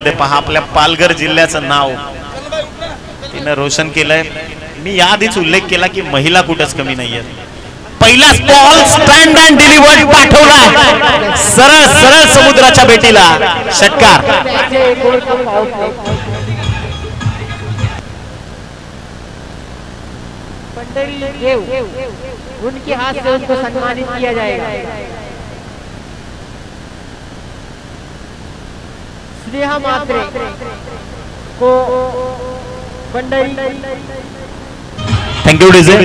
पहा आपल्या पालघर जिल्ह्याचं नाव तिनं रोशन केलंय। मी याआधीच उल्लेख केला की महिला कुठंच कमी नाहीये। पहिलाच बॉल स्टँड अँड डिलिव्हर्ड पाठवलाय सरळ सरळ समुद्राच्या भेटीला षटकार। उनके हाथ से उनको सम्मानित किया जाएगा। स्नेहा मात्रे को थँक यू डीजे।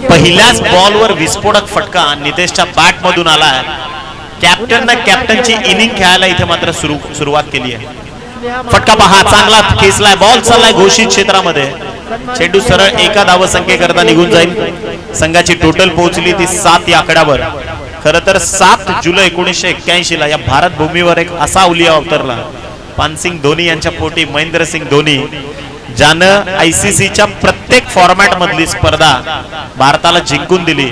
पहिल्याच बॉलवर विस्फोटक फटका नितेशच्या बॅट मधून आलाय। कॅप्टननं कॅप्टनची इनिंग खेळायला इथे मात्र सुरुवात केली आहे। फटका पहा चांगला खेचलाय, बॉल चाललाय घोषित क्षेत्रामध्ये। चेंडू सरळ एका धावसंख्ये करता निघून जाईल। संघाची टोटल पोहोचली ती 7 या आकड्यावर। खरं तर 7 जुलै 1981 ला या भारत भूमीवर एक असा अवलिया अवतरला पानसिंग धोनी यांच्या पोटी महेंद्रसिंग धोनी, ज्यानं ICCच्या प्रत्येक फॉर्मॅट मधली स्पर्धा भारताला जिंकून दिली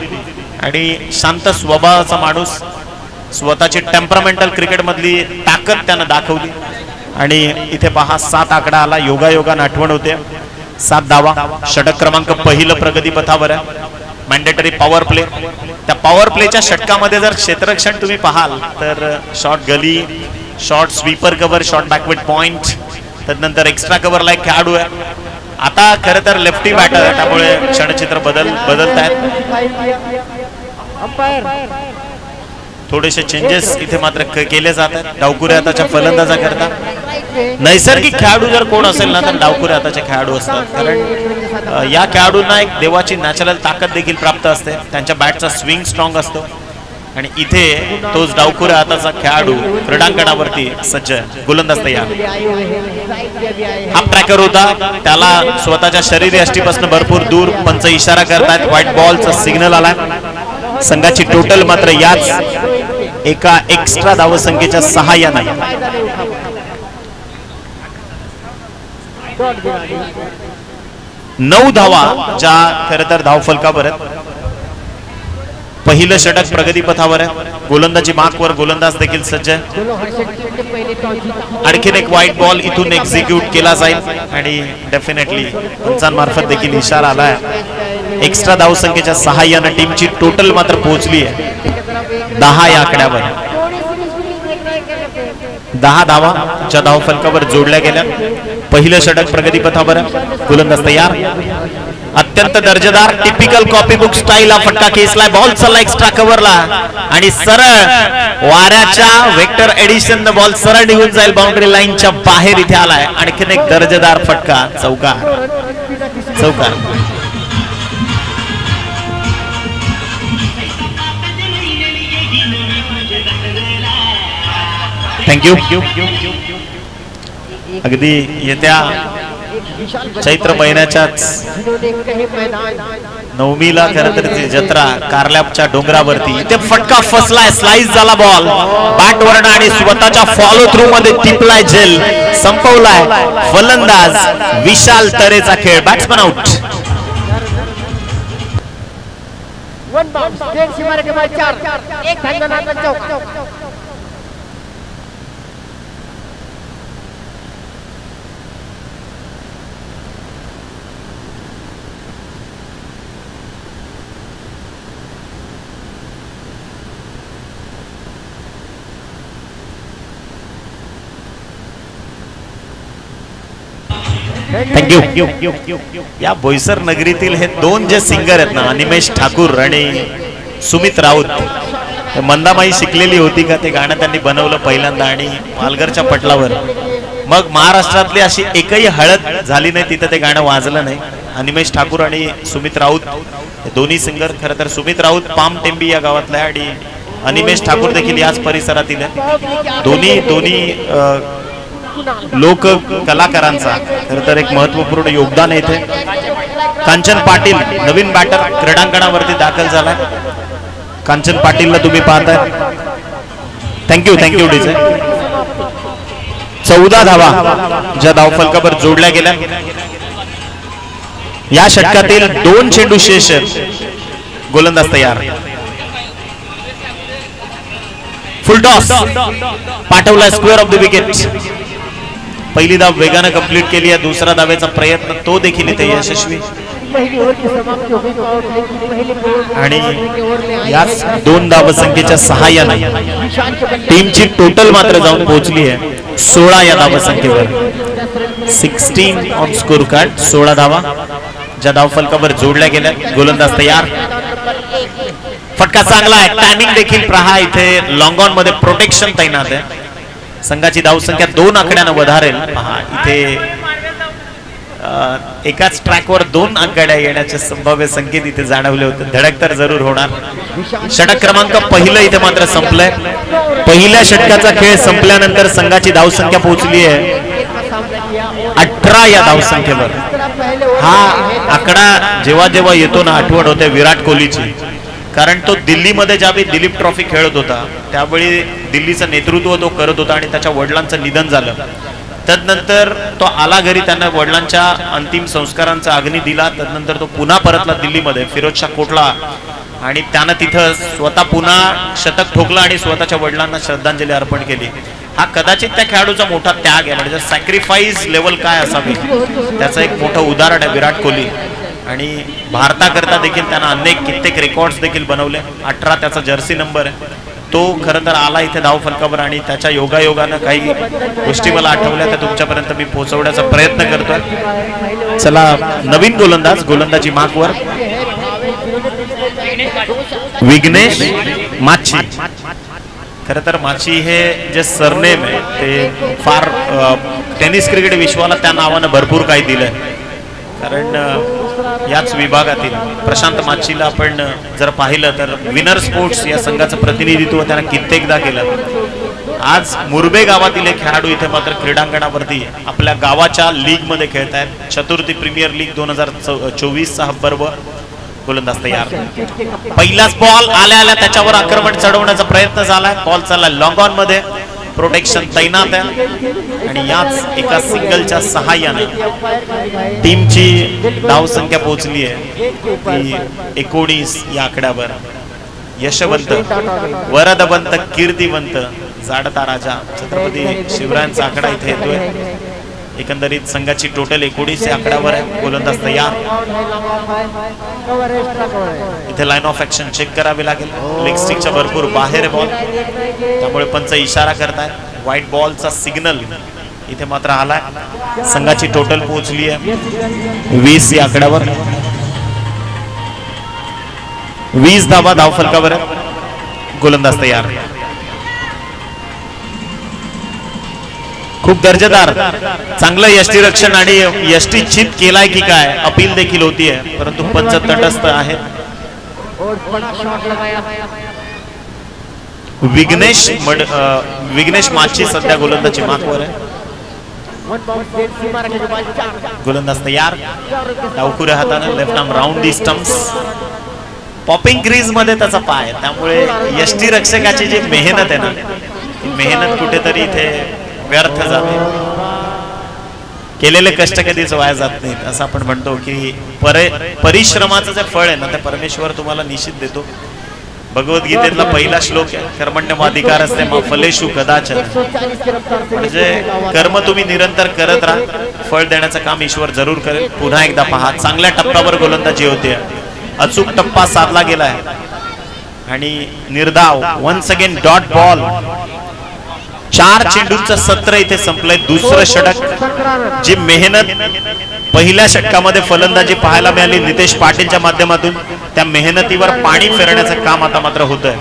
आणि शांत स्वभावाचा माणूस, स्वतःची टेम्परामेंटल क्रिकेट मधली ताकद त्यानं दाखवली। आणि इथे पहा 7 आकडा आला, योगायोगान आठवण होते। 7 धावा, षटक क्रमांक पहिलं प्रगती पथावर आहे। मॅन्डेटरी पॉवर प्ले, त्या पॉवर प्लेच्या षटकामध्ये जर क्षेत्ररक्षण तुम्ही पाहाल तर short gully, short sweeper cover, short backward point, त्यानंतर एक्स्ट्रा कव्हरला एक खेळाडू आहे। आता खरं तर लेफ्टी बॅटर आहे, त्यामुळे क्षणचित्र बदलत आहेत। थोडेसे चेंजेस इथे मात्र केले जात आहेत डावखुऱ्या हाताच्या फलंदाजा करता। नैसर्गिक खेळाडू जर कोण असेल ना तर डावखुऱ्या हाताचे खेळाडू असतात, कारण या खेळाडूंना एक देवाची नॅचरल ताकद देखील प्राप्त असते। त्यांच्या बॅटचा स्विंग स्ट्रॉंग असतो आणि इथे तोच डावखुऱ्या हाताचा खेळाडू क्रीडांगणावरती सज्ज, गोलंदाज तयार। हाफ ट्रॅकर होता, त्याला स्वतःच्या शरीर यष्टीपासून भरपूर दूर पंच इशारा करतायत। व्हाईट बॉलचा सिग्नल आलाय। संघाची टोटल मात्र याच एका एक्स्ट्रा धावसंख्येच्या सहाय्याने 9 धावा, ज्या खरं तर धावफलकावर आहेत। पहिलं षटक प्रगती पथावर आहे। गोलंदाजी मार्कवर गोलंदाज देखील सज्ज आहे। आणखीन एक व्हाईट बॉल इथून एक्झिक्यूट केला जाईल आणि डेफिनेटली पंचांमार्फत देखील इशारा आलाय। एक्स्ट्रा धावसंख्येच्या सहाय्याने टीमची टोटल मात्र पोहोचली आहे 10 या आकड्यावर। 10 धावा ज्या धावफलकावर जोडल्या गेल्या। पहिलं षटक प्रगती पथावर, गोलंदाज तयार। अत्यंत दर्जेदार टिपिकल कॉपी बुक स्टाईल हा फटका खेचलाय। बॉल चालला एक्स्ट्रा कव्हरला आणि सरळ वाऱ्याच्या वेक्टर एडिशन बॉल सरळ निघून जाईल बाउंड्री लाईनच्या बाहेर। इथे आलाय आणखीन एक दर्जेदार फटका, चौकार। थँक्यू। अगदी येत्या चैत्र महिन्याच्याच 9मीला खरं तर जत्रा कारल्याच्या डोंगरावरती इथे फटका फसलाय, स्लाइस झाला बॉल बॅटवरनं आणि स्वतःच्या फॉलो थ्रू मध्ये टिपलाय झेल, संपवलाय फलंदाज विशाल तरेचा खेळ। Batsman out. थँक्यू। या बोईसर नगरीतील हे 2 जे सिंगर आहेत ना, अनिमेश ठाकूर आणि सुमित राऊत, मंदामाई शिकलेली होती का ते गाणं त्यांनी बनवलं पहिल्यांदा आणि पालघरच्या पटलावर। मग महाराष्ट्रातली अशी एकही हळद झाली नाही तिथं ते गाणं वाजलं नाही। अनिमेश ठाकूर आणि सुमित राऊत हे दोन्ही सिंगर, खरं तर सुमित राऊत पाम टेंबी या गावातला आहे आणि अनिमेश ठाकूर देखील याच परिसरातील आहे। दोन्ही लोक कलाकारांचा खरं तर एक महत्वपूर्ण योगदान आहे इथे। कांचन पाटील नवीन बॅटर क्रीडांगणावरती दाखल झालाय। कांचन पाटीलला तुम्ही पाहताय। Thank you DJ. 14 धावा ज्या धावफलकावर जोडल्या गेल्या। या षटकातील 2 चेंडू शेष, गोलंदाज तयार। फुल टॉस पाठवला स्क्वेअर ऑफ द विकेट। पहिली धाव वेगानं कंप्लीट केली आहे. दुसरा धावेचा प्रयत्न तो देखील इथे यशस्वी. आणि याच 2 धावसंख्येच्या सहाय्याने टीमची टोटल मात्र जाऊन पोहोचली आहे 16 या धावसंख्येवर. 16 ऑन स्कोर कार्ड. 16 धावा ज्या धावफलकावर जोडल्या गेल्या. गोलंदाज तयार. फटका चांगला आहे. टायमिंग देखील पहा इथे लॉंग ऑन मध्ये प्रोटेक्शन तैनात आहे. संघाची धावसंख्या 2 आकड्यानं वधारेल. पहा इथे एकाच ट्रॅकवर 2 आघाड्या येण्याचे संभाव्य संकेत इथे जाणवले होते. धडक तर जरूर होणार. षटक क्रमांक पहिलं इथे मात्र संपलंय. पहिल्या षटकाचा खेळ संपल्यानंतर संघाची धावसंख्या पोहोचली आहे 18 या धावसंख्येवर. हा आकडा जेव्हा जेव्हा येतो ना आठवण होते विराट कोहलीची. कारण तो दिल्लीमध्ये ज्यावेळी दिलीप ट्रॉफी खेळत होता त्यावेळी दिल्लीचं नेतृत्व तो करत होता आणि त्याच्या वडिलांचं निधन झालं. तदनंतर तो आला घरी. त्यांना वडिलांच्या अंतिम संस्कारांचा अग्नी दिला. तदनंतर तो पुन्हा परतला दिल्लीमध्ये फिरोजशाह कोटला आणि त्यानं तिथं स्वतः पुन्हा शतक ठोकलं आणि स्वतःच्या वडिलांना श्रद्धांजली अर्पण केली. हा कदाचित त्या खेळाडूचा मोठा त्याग आहे. म्हणजे सॅक्रिफाईस लेवल काय असावी त्याचं एक मोठं उदाहरण आहे विराट कोहली. आणि भारताकरता देखील त्यांना कित्येक रेकॉर्ड्स देखील बनवले. 18 त्याचा जर्सी नंबर आहे. तो खरं तर आला इथे धावफलकावर आणि त्याच्या योगायोगानं काही गोष्टी मला आठवल्या त्या तुमच्यापर्यंत मी पोहोचवण्याचा प्रयत्न करतोय. चला नवीन गोलंदाजी मार्कवर विघ्नेश माची. खरं तर माची हे जे सरनेम आहे ते फार टेनिस क्रिकेट विश्वाला त्या नावानं भरपूर काही दिलंय. कारण याच विभागातील प्रशांत माचीला आपण जर पाहिलं तर विनर स्पोर्ट्स या संघाचं प्रतिनिधित्व त्यानं कित्येकदा केलं. आज मुरबे गावातील एक खेळाडू इथे मात्र क्रीडांगणावरती आपल्या गावाच्या लीग मध्ये खेळत आहेत. चतुर्थी प्रीमियर लीग 2024चा हा पर्व. गोलंदाज तयार. पहिलाच बॉल आल्या त्याच्यावर आक्रमण चढवण्याचा प्रयत्न झाला. बॉल चालला लॉंग ऑन मध्ये. प्रोटेक्शन तैनात आहे आणि याच एका सिंगलच्या सहाय्याने टीमची धावसंख्या पोहोचली आहे ती 19 या आकड्यावर. यशवंत, वरदवंत, कीर्तिवंत, जाडता राजा छत्रपती शिवरायांचा आकडा इथे येतोय. एकंदरीत संघाची टोटल 19 या आकड्यावर आहे. गोलंदाज तयार. इथे लाईन ऑफ ऍक्शन चेक करावी लागेल. लेग स्टिकच्या भरपूर बाहेर बॉल त्यामुळे पंच इशारा करतायत. व्हाईट बॉलचा सिग्नल इथे मात्र आलाय. संघाची टोटल पोहोचली आहे 20 या आकड्यावर. 20 धावा धावफलकावर. गोलंदाज तयार. खूप दर्जेदार चांगलं यष्टीरक्षण आणि यष्टी चित केलाय की काय अपील देखील होतीये परंतु पंच तटस्थ आहे. विघ्नेश माची सध्या गोलंदाजी मार्कवर आहे. गोलंदाज तयार. डावखुऱ्या हाताने लेफ्ट आर्म राऊंड दी स्टम्प्स. पॉपिंग क्रीज मध्ये त्याचा पाय त्यामुळे यष्टीरक्षकाची जी मेहनत आहे ना ती मेहनत कुठेतरी इथे व्यर्थ जाते. केलेले कष्ट कधीच वाया जात नाहीत असं आपण म्हणतो की परिश्रमाचं जे फळ आहे ना ते परमेश्वर तुम्हाला निश्चित देतो. भगवद्गीतेतला पहिला श्लोक आहे कर्मण्येवाधिकारस्ते मा फलेषु कदाचन. म्हणजे कर्म तुम्ही निरंतर करत राहा फळ देण्याचं काम ईश्वर जरूर करेल. पुन्हा एकदा पहा चांगल्या टप्प्यावर गोलंदाजी होते. अचूक टप्पा साधला गेलाय आणि निर्धाव वन्स अगेन डॉट बॉल. 4 चेंडूंचं सत्र इथे संपलंय. दुसरं षटक. जी मेहनत पहिल्या षटकामध्ये फलंदाजी पाहायला मिळाली नितेश पाटीलच्या माध्यमातून त्या मेहनतीवर पाणी फेरण्याचं काम आता मात्र होतंय.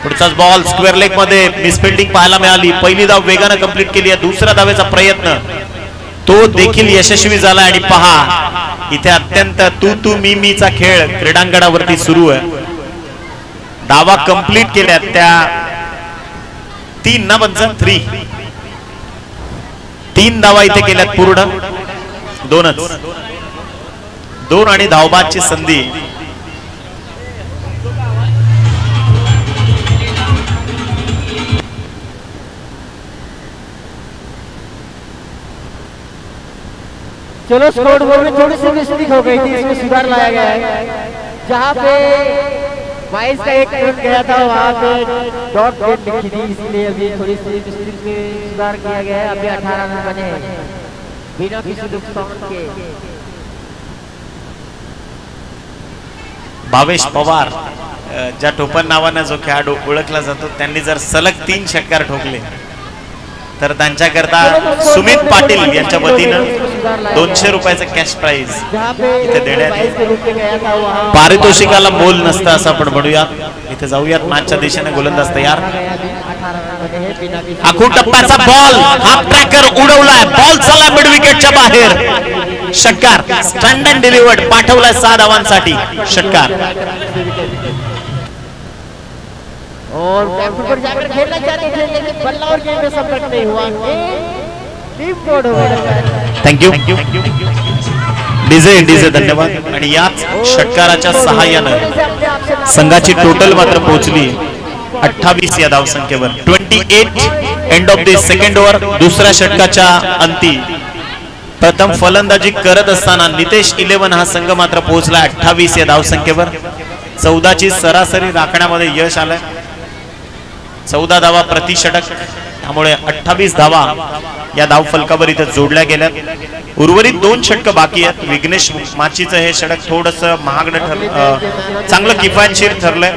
पुढचाच बॉल स्क्वेअर लेग मध्ये मिसफिल्डिंग पाहायला मिळाली. पहिली धाव वेगानं कंप्लीट केली आहे. दुसऱ्या धावेचा प्रयत्न तो देखील यशस्वी झाला. आणि पहा इथे अत्यंत तू मीचा खेळ क्रीडांगणावरती सुरू आहे. धावा कंप्लीट केल्या त्या 3 ना बनसन 3 धावा इथे केल्यात पूर्ण. 2 आणि धावबादची संधी. चलो स्कोर बोर्ड में थोड़ी सी मिस्टेक हो गई थी इसमें सुधार लाया गया है. जहाँ पे 22 का एक रन गया था वहाँ पे डॉट गेट लिखी थी, इसलिए अभी थोड़ी सी डिस्ट्रिक्ट में सुधार किया गया है। अभी 18 रन बने हैं बिना किसी नुकसान के। भावेश पवार ज्या टोपण नावाने जो खेळाडू ओळखला जातो, त्यांनी जर सलग 3 षटकार ठोकले तर त्यांच्याकरता सुमित पाटील यांच्या वतीनं 200 रुपयाचं कॅश प्राइज इथे देण्यात येईल। पारितोषिकाला मोल नसतं असं आपण म्हणूया। इथे जाऊयात मॅचच्या दिशेने गोलंदाज तयार। आखून टप्प्याचा बॉल हाफ ट्रॅकर उडवलाय, बॉल चालला मिड विकेटच्या बाहेर, षटकार स्टँड अँड डिलिव्हर्ड पाठवलाय 6 धावांसाठी, षटकार। और कैप्टन पर जाकर खेलना चाहते थे लेकिन बल्ला और गेंद में संपर्क नहीं हुआ, टीम कोड हो गया। थँक्यू डीजे धन्यवाद। आणि याच षटकाराच्या सहाय्यानं संघाची टोटल मात्र पोहोचली 28 या धावसंख्येवर। 28 end of the second over, दुसऱ्या षटकाच्या अंती प्रथम फलंदाजी करत असताना नितेश 11 हा संघ मात्र पोहोचला 28 या धावसंख्येवर। 14 ची सरासरी राखण्यामध्ये यश आलंय, 14 धावा प्रति षटक, त्यामुळे 28 धावा या धावफलकावर इथे जोडल्या गेल्यात। उर्वरित 2 षटक बाकी आहेत। विघ्नेश माचीचं हे षटक थोडंसं महागडं ठरलं, चांगलं किफायतशीर ठरलंय।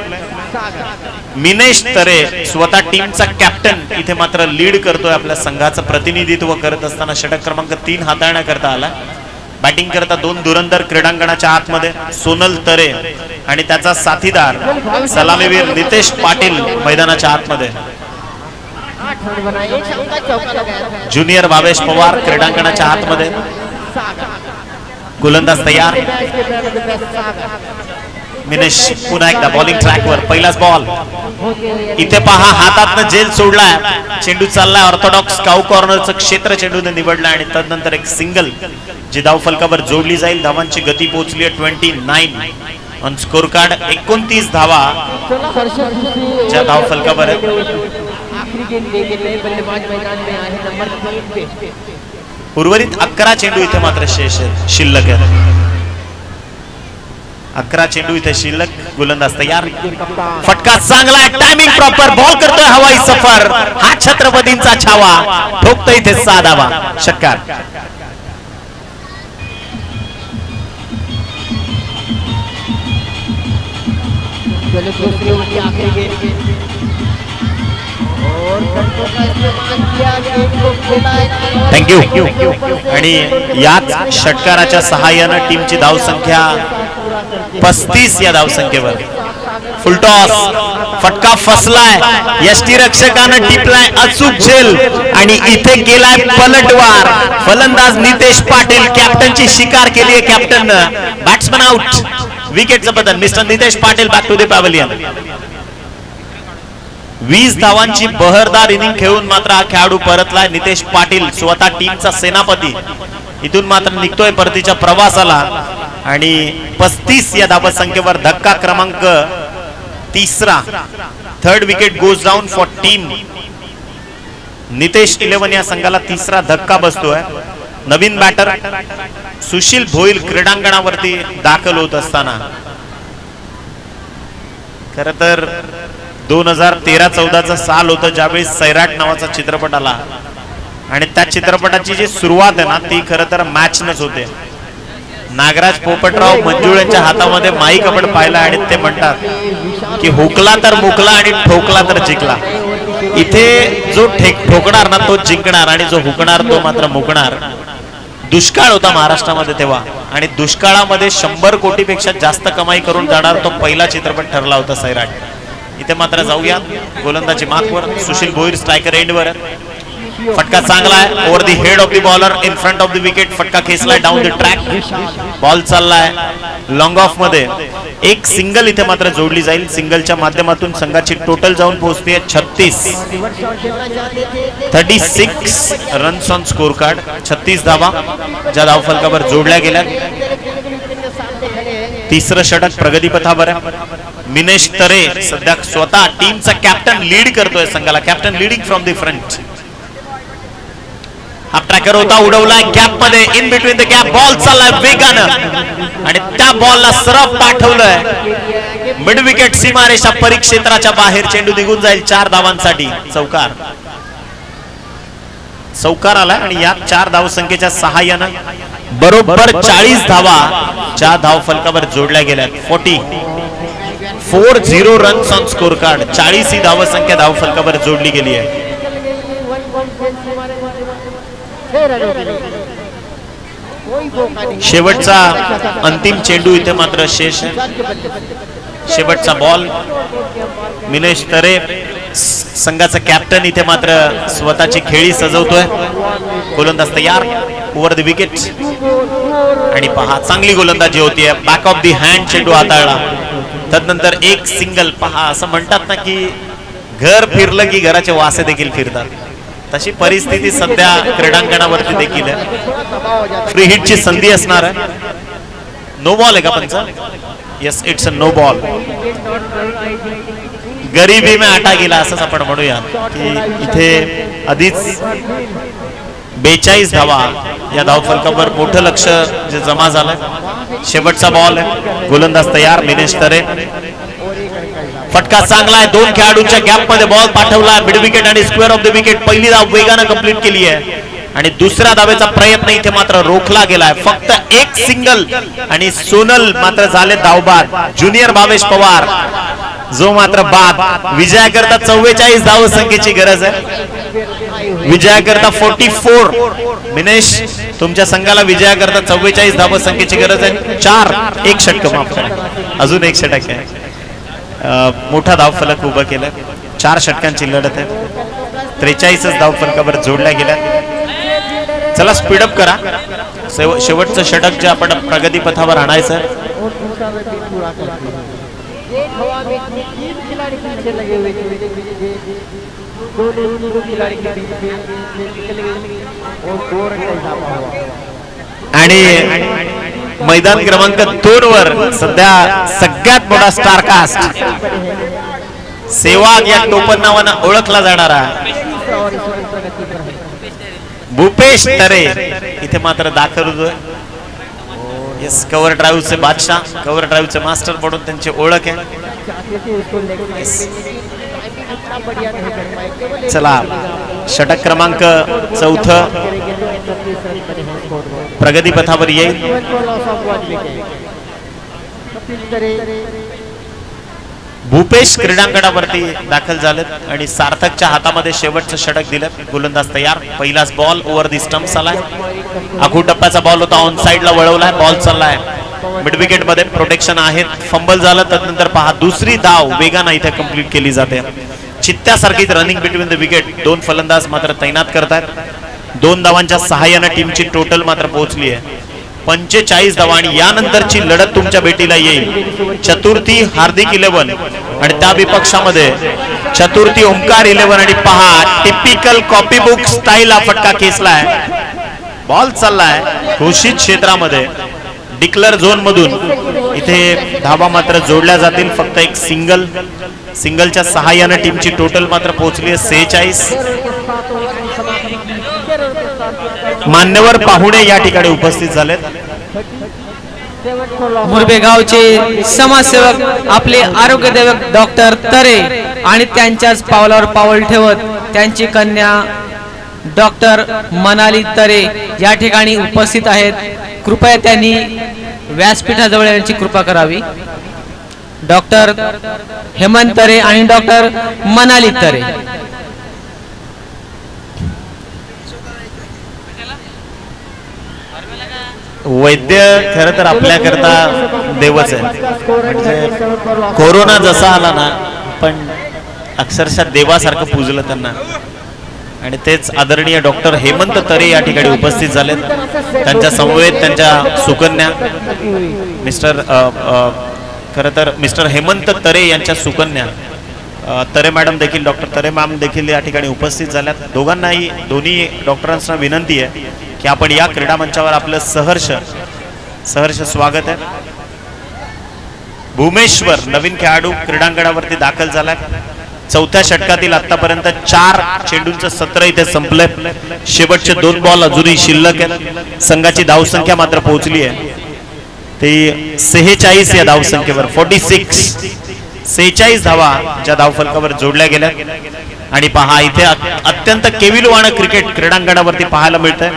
मिनेश तरे स्वतः टीमचा कॅप्टन इथे मात्र लीड करतोय, आपल्या संघाचं प्रतिनिधित्व करत असताना षटक क्रमांक 3 हाताळण्याकरता आला। बॅटिंग करता 2 धुरंधर क्रीडांगणाच्या आतमध्ये सोनल तरे आणि त्याचा साथीदार सलामीवीर नितेश पाटील मैदानाच्या आतमध्ये। ज्युनियर भावेश पवार क्रीडांगणाच्या आतमध्ये, गोलंदाज तयार। मिनेश पुन्हा एकदा बॉलिंग ट्रॅकवर, पहिलाच बॉल इथे पहा, हातातनं जेल सोडलाय, चेंडू चाललाय ऑर्थोडॉक्स काऊ कॉर्नरचं क्षेत्र चेंडूने निवडलं आणि तदनंतर एक सिंगल जी धावफलकावर जोडली जाईल। धावांची गती पोहोचली 29 ऑन स्कोर कार्ड, 29 धावा ज्या धावफलकावर आहेत। उर्वरित 11 चेंडू इथे मात्र शेष आहेत, शिल्लक आहेत। 11 चेंडू इथे शिल्लक, गोलंदाज तयार। फटका चांगला, टायमिंग प्रॉपर, बॉल करतोय हवाई सफर, हा छत्रपतींचा छावा, ठोकतोय इथे 6 धावा, षटकार। थँक्यू। आणि याच षटकाराच्या सहाय्यानं टीमची धावसंख्या 35 या धावसंख्येवर। फुलटॉस, फटका फसलाय, यष्टीरक्षकानं टिपलाय अचूक झेल आणि इथे गेलाय पलटवार। फलंदाज नितेश पाटील, कॅप्टनची शिकार केली आहे कॅप्टननं, बॅट्समन आउट, विकेटचं बदल। Mister Nitesh Patil back to the pavilion. 20 धावांची बहरदार इनिंग खेळून मात्र हा खेळाडू परतलाय। नितेश पाटील स्वतः टीमचा सेनापती इथून मात्र निघतोय परतीच्या प्रवासाला आणि 35 या धावसंख्येवर धक्का क्रमांक 3, third wicket goes down for team. Nitesh 11 या संघाला 3रा धक्का बसतोय। नवीन बॅटर सुशील भोईल क्रीडांगणावरती दाखल होत असताना, खर तर 2013-14चा साल होतं ज्यावेळी सैराट नावाचा चित्रपट आला आणि त्या चित्रपटाची जी सुरुवात आहे ना ती खरं तर मॅचनच होते। नागराज पोपटराव मंजुळ यांच्या हातामध्ये माईक आपण पाहिला आणि ते म्हणतात की हुकला तर मुकला आणि ठोकला तर जिंकला। इथे जो ठोकणार ना तो जिंकणार आणि जो हुकणार तो मात्र मुकणार। दुष्काळ होता महाराष्ट्रामध्ये तेव्हा आणि दुष्काळामध्ये 100 कोटीपेक्षा जास्त कमाई करून जाणार तो पहिला चित्रपट ठरला होता सैराट। इथे मात्र जाऊया गोलंदाजी मार्कवर, सुशील भोईर स्ट्रायकर एंडवर। फटका चांगला आहे, over the head of the bowler in front of the wicket, फटका खेचलाय डाऊन द ट्रॅक, बॉल चाललाय लॉंग ऑफ मध्ये। एक सिंगल इथे मात्र जोडली जाईल, सिंगलच्या माध्यमातून संघाची टोटल जाऊन पोहोचते 36 रन्स ऑन स्कोर कार्ड, 36 धावा ज्या धावफलकावर जोडल्या गेल्या। 3रं षटक प्रगतीपथावर आहे। मिनेश तरे सध्या स्वतः टीमचा कॅप्टन लीड करतोय संघाला, captain leading from the front. हा ट्रॅकर होता, उडवलाय गॅप मध्ये, in between the gap, ball चाललाय वेगानं आणि त्या बॉलला सरळ पाठवलंय मिड विकेट सीमारेषा परिक्षेत्राच्या बाहेर चेंडू निघून जाईल 4 धावांसाठी. चौकार आला आणि या 4 धावसंख्येच्या सहाय्यानं बरोबर 40 धावा ज्या धाव फलकावर जोडल्या गेल्या. 40 रन्स ऑन स्कोर कार्ड. 40 ही धावसंख्या धाव फलकावर जोडली गेली आहे. शेवटचा अंतिम चेंडू इथे मात्र शेष आहे. शेवटचा बॉल. मिनेश तरे संघाचा कॅप्टन इथे मात्र स्वतःची खेळी सजवतोय. गोलंदाज तयार. ओव्हर द विकेट आणि पहा चांगली गोलंदाजी होतीये. बॅक ऑफ द हँड चेंडू हाताळला. तदनंतर एक सिंगल. पहा असं म्हणतात ना की घर फिरलं की घराचे वासे देखील फिरतात. तशी परिस्थिती सध्या क्रीडांगणावरती देखील आहे. फ्री हिटची संधी असणार आहे. नो बॉल आहे का पंच? Yes, it's a no ball. गरिबी में आटा गेला असंच आपण म्हणूया की इथे आधीच 42 धावा या धावफलकावर मोठं लक्ष जे जमा झालंय. शेवटचा बॉल आहे. गोलंदाज तयार. मिनेश तरे. फटका चांगला आहे. 2 खेळाडूंच्या गॅप मध्ये बॉल पाठवला. मिड विकेट आणि स्क्वेअर ऑफ द विकेट. पहिली धाव वेगानं कंप्लीट केली आहे आणि दुसऱ्या धावेचा प्रयत्न इथे मात्र रोखला गेलाय. फक्त एक सिंगल आणि सोनल मात्र झाले धावबाद. ज्युनियर भावेश पवार जो मात्र बाद. विजयाकरता 44 धावसंख्येची गरज आहे. विजयाकरता 44. मिनेश तुमच्या संघाला विजयाकरता 44 धावसंख्येची गरज आहे. 1 षटक माफ करा. अजून 1 षटक आहे. मोठा धावफलक उभं केलं. 4 षटकांची लढत आहे. 43 धावफलकावर जोडल्या गेल्या. चला स्पीडअप करा. शेवटचं षटक जे आपण प्रगती पथावर आणायचं. आणि मैदान क्रमांक 2 वर सध्या सगळ्यात मोठा स्टारकास्ट सेवाग या टोपण नावानं ओळखला जाणारा भूपेश तरे इथे मात्र दाखल होतोय. येस, कव्हर ड्राईव्हचे बादशाह, कव्हर ड्राईव्हचे मास्टर म्हणून त्यांची ओळख आहे. चला षटक क्रमांक 4 प्रगती पथावर येईल. भूपेश क्रीडांगणावरती दाखल झालेत आणि सार्थकच्या हातामध्ये शेवटचं षटक दिलं. गोलंदाज तयार. पहिलाच बॉल ओव्हर दी स्टंप्स आलाय. आखू टप्प्याचा बॉल होता. ऑन साइडला वळवलाय. बॉल चाललाय मिड विकेट मध्ये. प्रोटेक्शन आहेत. फंबल झालं. त्यानंतर पहा दुसरी धाव वेगानं इथे कंप्लीट केली जाते. चित्त्यासारखी रनिंग बिटवीन द विकेट. 2 फलंदाज मात्र तैनात करतायत. 2 धावांच्या सहाय्याने टीमची टोटल मात्र पोहोचली आहे 45 धावा. आणि यानंतरची लढत तुमच्या भेटीला येईल. चतुर्थी हार्दिक 11 आणि त्या विपक्षामध्ये चतुर्थी ओमकार 11. आणि पहा टिपिकल कॉपी बुक स्टाईल हा फटका खेचलाय. बॉल चाललाय घोषित क्षेत्रामध्ये. डिक्लेअर झोन मधून इथे धावा मात्र जोडल्या जातील. फक्त एक सिंगलच्या सहाय्याने टीमची टोटल मात्र पोहोचली आहे 46. मान्यवर पाहुणे या ठिकाणी उपस्थित झालेत. मुरबे गावचे समाजसेवक आपले आरोग्य देवक डॉक्टर तरे आणि त्यांच्याच पावलावर पाऊल ठेवत त्यांची कन्या डॉक्टर मनाली तरे या ठिकाणी उपस्थित आहेत. कृपया त्यांनी व्यासपीठाजवळ येण्याची कृपा करावी. डॉक्टर हेमंत तरे आणि डॉक्टर मनाली तरे. वैद्य खरं तर आपल्याकरता देवच आहे. म्हणजे कोरोना जसा आला ना पण अक्षरशः देवासारखं पूजलं त्यांना. आणि तेच आदरणीय डॉक्टर हेमंत तरे या ठिकाणी उपस्थित झालेत. त्यांच्या समवेत त्यांच्या सुकन्या खरं तर मिस्टर हेमंत तरे यांच्या सुकन्या तरे मॅडम देखील, डॉक्टर तरे मॅम देखील या ठिकाणी उपस्थित झाल्यात. दोघांनाही, दोन्ही डॉक्टरांना विनंती आहे की आपण या क्रीडा मंचावर आपलं सहर्ष स्वागत आहे. भूमेश्वर नवीन खेळाडू क्रीडांगणावरती दाखल झालाय. 4थ्या षटकातील आतापर्यंत 4 चेंडूंचं सत्र इथे संपलंय. शेवटचे 2 बॉल अजूनही शिल्लक आहेत. संघाची धावसंख्या मात्र पोहोचली आहे ती 46 या धावसंख्येवर. 46 46 धावा ज्या धावफलकावर जोडल्या गेल्या आणि पहा इथे अत्यंत केविलवाणं क्रिकेट क्रीडांगणावरती पाहायला मिळतंय.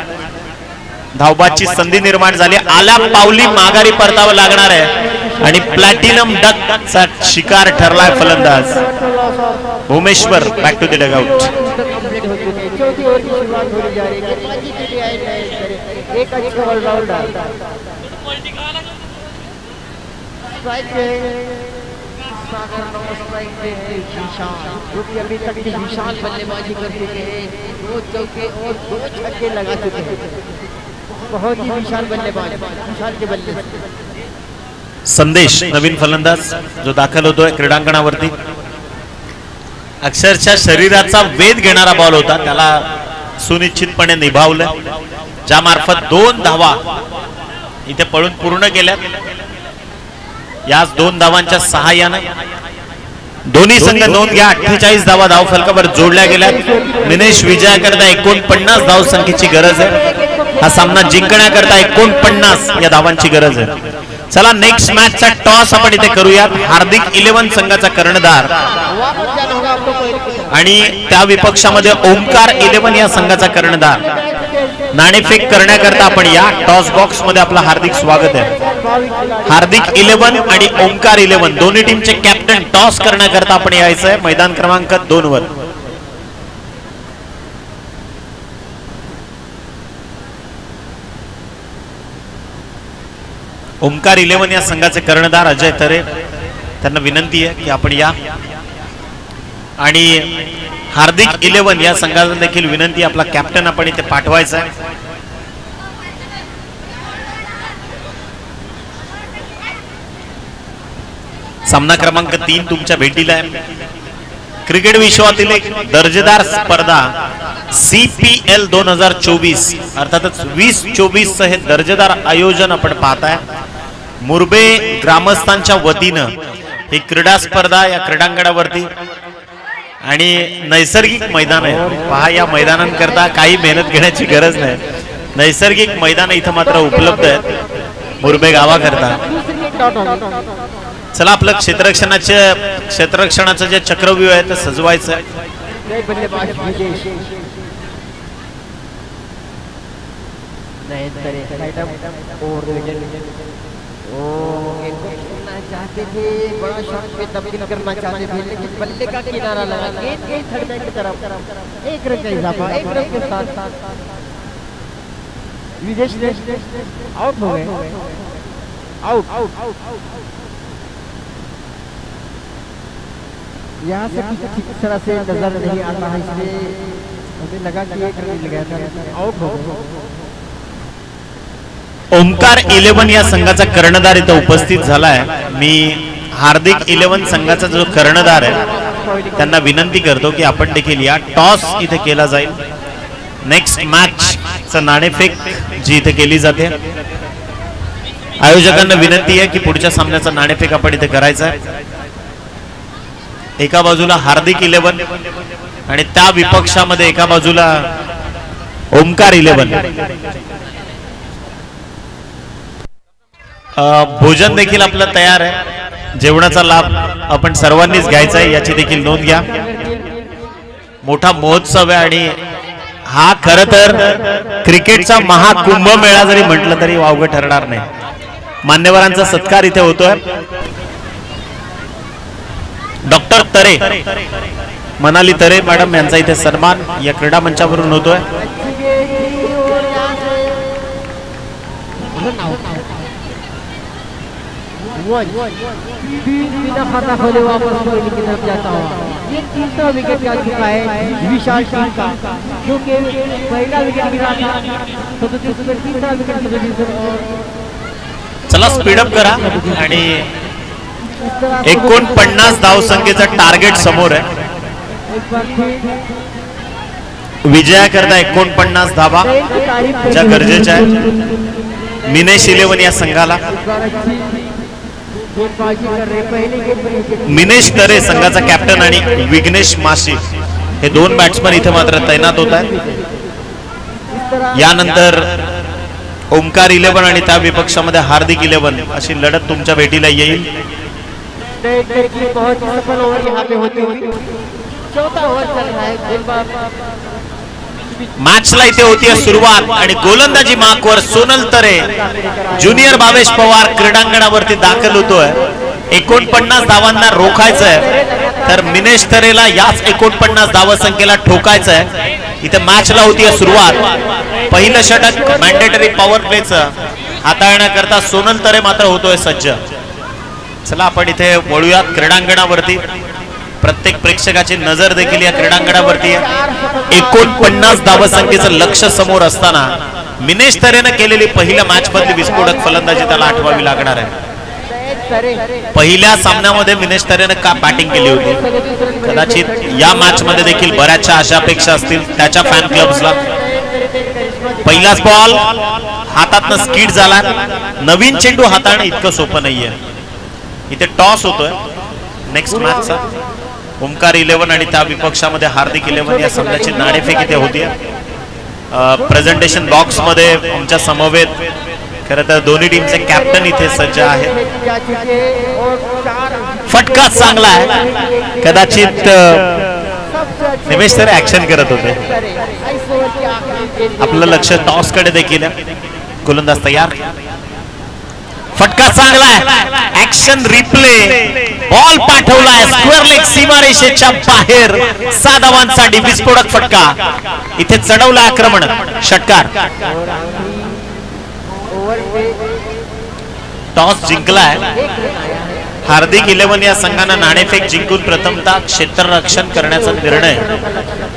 धावबाची संधी निर्माण झाली, आल्या पावली माघारी परतावं लागणार आहे आणि प्लॅटिनम डकचा शिकार ठरलाय फलंदाज Bhumeshwar. Back to the dugout. अभी तक विशाल बल्लेबाजी कर चुके हैं, 2 चौके और 2 छक्के लगा चुके हैं. बहुत ही विशाल बल्लेबाज, विशाल के बल्ले. संदेश नवीन फलंदाज जो दाखल होतोय क्रीडांगणावरती. अक्षरशः शरीराचा वेध घेणारा बॉल होता, त्याला सुनिश्चितपणे निभावलं, ज्या मार्फत 2 धावा इथे पळून पूर्ण केल्या. याच 2 धावांच्या सहाय्याने दोन्ही संघ नोंद घ्या. 48 धावा धावफलकावर जोडल्या गेल्या. मिनेश विजयाकरता 49 धाव संख्येची गरज आहे. हा सामना जिंकण्याकरता 49 या धावांची गरज आहे. चला नेक्स्ट मॅचचा टॉस आपण इथे करूयात. हार्दिक 11 संघाचा कर्णधार आणि त्या विपक्षामध्ये ओमकार 11 या संघाचा कर्णधार. नाणेफेक करण्याकरता आपण या टॉस बॉक्स मध्ये आपलं हार्दिक स्वागत आहे. हार्दिक 11 आणि ओमकार 11 दोन्ही टीमचे कॅप्टन टॉस करण्याकरता आपण यायचं आहे मैदान क्रमांक 2 वर. ओमकार 11 या संघाचे कर्णधार अजय तरे, त्यांना विनंती आहे की आपण या. आणि हार्दिक 11 या संघाला देखील विनंती, आपला कॅप्टन आपण इथे पाठवायचा आहे. सामना क्रमांक 3 तुमच्या भेटीला आहे. क्रिकेट विश्वातील एक दर्जेदार स्पर्धा CPL 2024 अर्थातच 2024 हे दर्जेदार आयोजन आपण पाहताय. मुरबे ग्रामस्थांच्या वतीनं ही क्रीडा स्पर्धा या क्रीडांगणावरती आणि नैसर्गिक मैदान आहे. पहा, या मैदानांकरता काही मेहनत घेण्याची गरज नाही. नैसर्गिक मैदान इथं मात्र उपलब्ध आहेत मुरबे गावाकरता. चला आपलं क्षेत्ररक्षणाचं जे चक्रव्यूह आहे ते सजवायचं आहे. चाहते थे, बड़ा शॉट पे तब्दील करना चाहते थे, लेकिन बल्ले का किनारा लगा गेंद थर्ड बैक की तरफ. 1 रन का इजाफा, 1 रन के साथ विदेश आउट हो गए. आउट यहाँ से कुछ ठीक तरह से नजर नहीं आता है, इसलिए मुझे लगा कि 1 रन मिल गया था. आउट हो गए. ओमकार 11 या संघाचा कर्णधार इथं उपस्थित झालाय. मी हार्दिक 11 संघाचा जो कर्णधार आहे त्यांना विनंती करतो की आपण देखील या. टॉस इथे केला जाईल. नेक्स्ट मॅच नाणेफेक जी इथे केली जाते. आयोजकांना विनंती आहे की पुढच्या सामन्याचा नाणेफेक आपण इथे करायचा आहे. एका बाजूला हार्दिक 11 आणि त्या विपक्षामध्ये एका बाजूला ओमकार 11. भोजन देखील आपलं तयार आहे. जेवणाचा लाभ आपण सर्वांनीच घ्यायचा आहे, याची देखील नोंद घ्या. मोठा महोत्सव आहे आणि हा खर तर क्रिकेटचा महाकुंभमेळा जरी म्हटलं तरी वावगं ठरणार नाही. मान्यवरांचा सत्कार इथे होतोय. डॉक्टर तरे, मनाली तरे मॅडम यांचा इथे सन्मान या क्रीडा मंचावरून होतोय. बिना खाता खोले वापस कोहली की तरफ जाता हुआ. ये तीसरा विकेट जा चुका है विशाल सिंह का, जो कि पहला विकेट गिरा था. तो तीसरा विकेट. चला स्पीडअप करा आणि 49 धाव संख्येचा टार्गेट समोर आहे. विजयाकरता 49 धावा ज्या गरजेच्या आहेत मिनेश 11 या संघाला. मिनेश तरे संघाचा कॅप्टन आणि विघ्नेश माशी हे 2 बॅट्समन इथे मात्र तैनात होत आहेत. यानंतर ओमकार 11 आणि त्या विपक्षामध्ये हार्दिक 11 अशी लढत तुमच्या भेटीला येईल. की बहुत ही सफल ओवर यहाँ पे होती हुई चौथा ओवर चल रहा है। मॅचला इथे होतीये सुरुवात आणि गोलंदाजी मार्कवर सोनल तरे ज्युनियर भावेश पवार क्रीडांगणावरती दाखल होतोय। 49 धावांना रोखायचंय तर मिनेश तरेला याच 49 धावसंख्येला ठोकायचंय। इथे मॅचला होतीये सुरुवात। पहिलं षटक मॅन्डेटरी पॉवर प्लेचं हाताळण्याकरता सोनल तरे मात्र होतोय सज्ज। चला आपण इथे वळूयात क्रीडांगणावरती। प्रत्येक प्रेक्षकाची नजर देखील या क्रीडांगणावरती आहे। 49 धावसंख्येचं लक्ष समोर असताना मिनेश तरेने केलेली पहिल्या मॅच मधली विस्फोटक फलंदाजी त्याला आठवावी लागणार आहे। पहिल्या सामन्यामध्ये मिनेश तरेने का बॅटिंग केली होती, कदाचित या मॅच मध्ये देखील बऱ्याचशा आशा अपेक्षा असतील त्याच्या फॅन क्लब्सला। पहिलाच बॉल हातातनं स्किड झाला। नवीन चेंडू हाताळणं इतकं सोपं नाहीये। इथे टॉस होतोय नेक्स्ट मॅचचा। ओमकार 11 आणि त्या विपक्षामध्ये हार्दिक 11 या सामन्याची नाणेफेक इथे होतीये। प्रेझेंटेशन बॉक्स मध्ये आमच्या समवेत खरं तर दोन्ही टीमचे कॅप्टन इथे सज्ज आहेत। फटका चांगला आहे, कदाचित निमेश तरे ऍक्शन करत होते। आपलं लक्ष टॉस कडे देखील आहे। गोलंदाज तयार, फटका चांगला आहे, ऍक्शन रिप्ले, बॉल पाठवलाय स्क्वेअर लेग सीमारेषेच्या बाहेर। 6 धावांसाठी विस्फोटक फटका इथे चढवला आक्रमण षटकार। टॉस जिंकलाय हार्दिक 11 या संघानं नाणेफेक जिंकून प्रथमतः क्षेत्ररक्षण करण्याचा निर्णय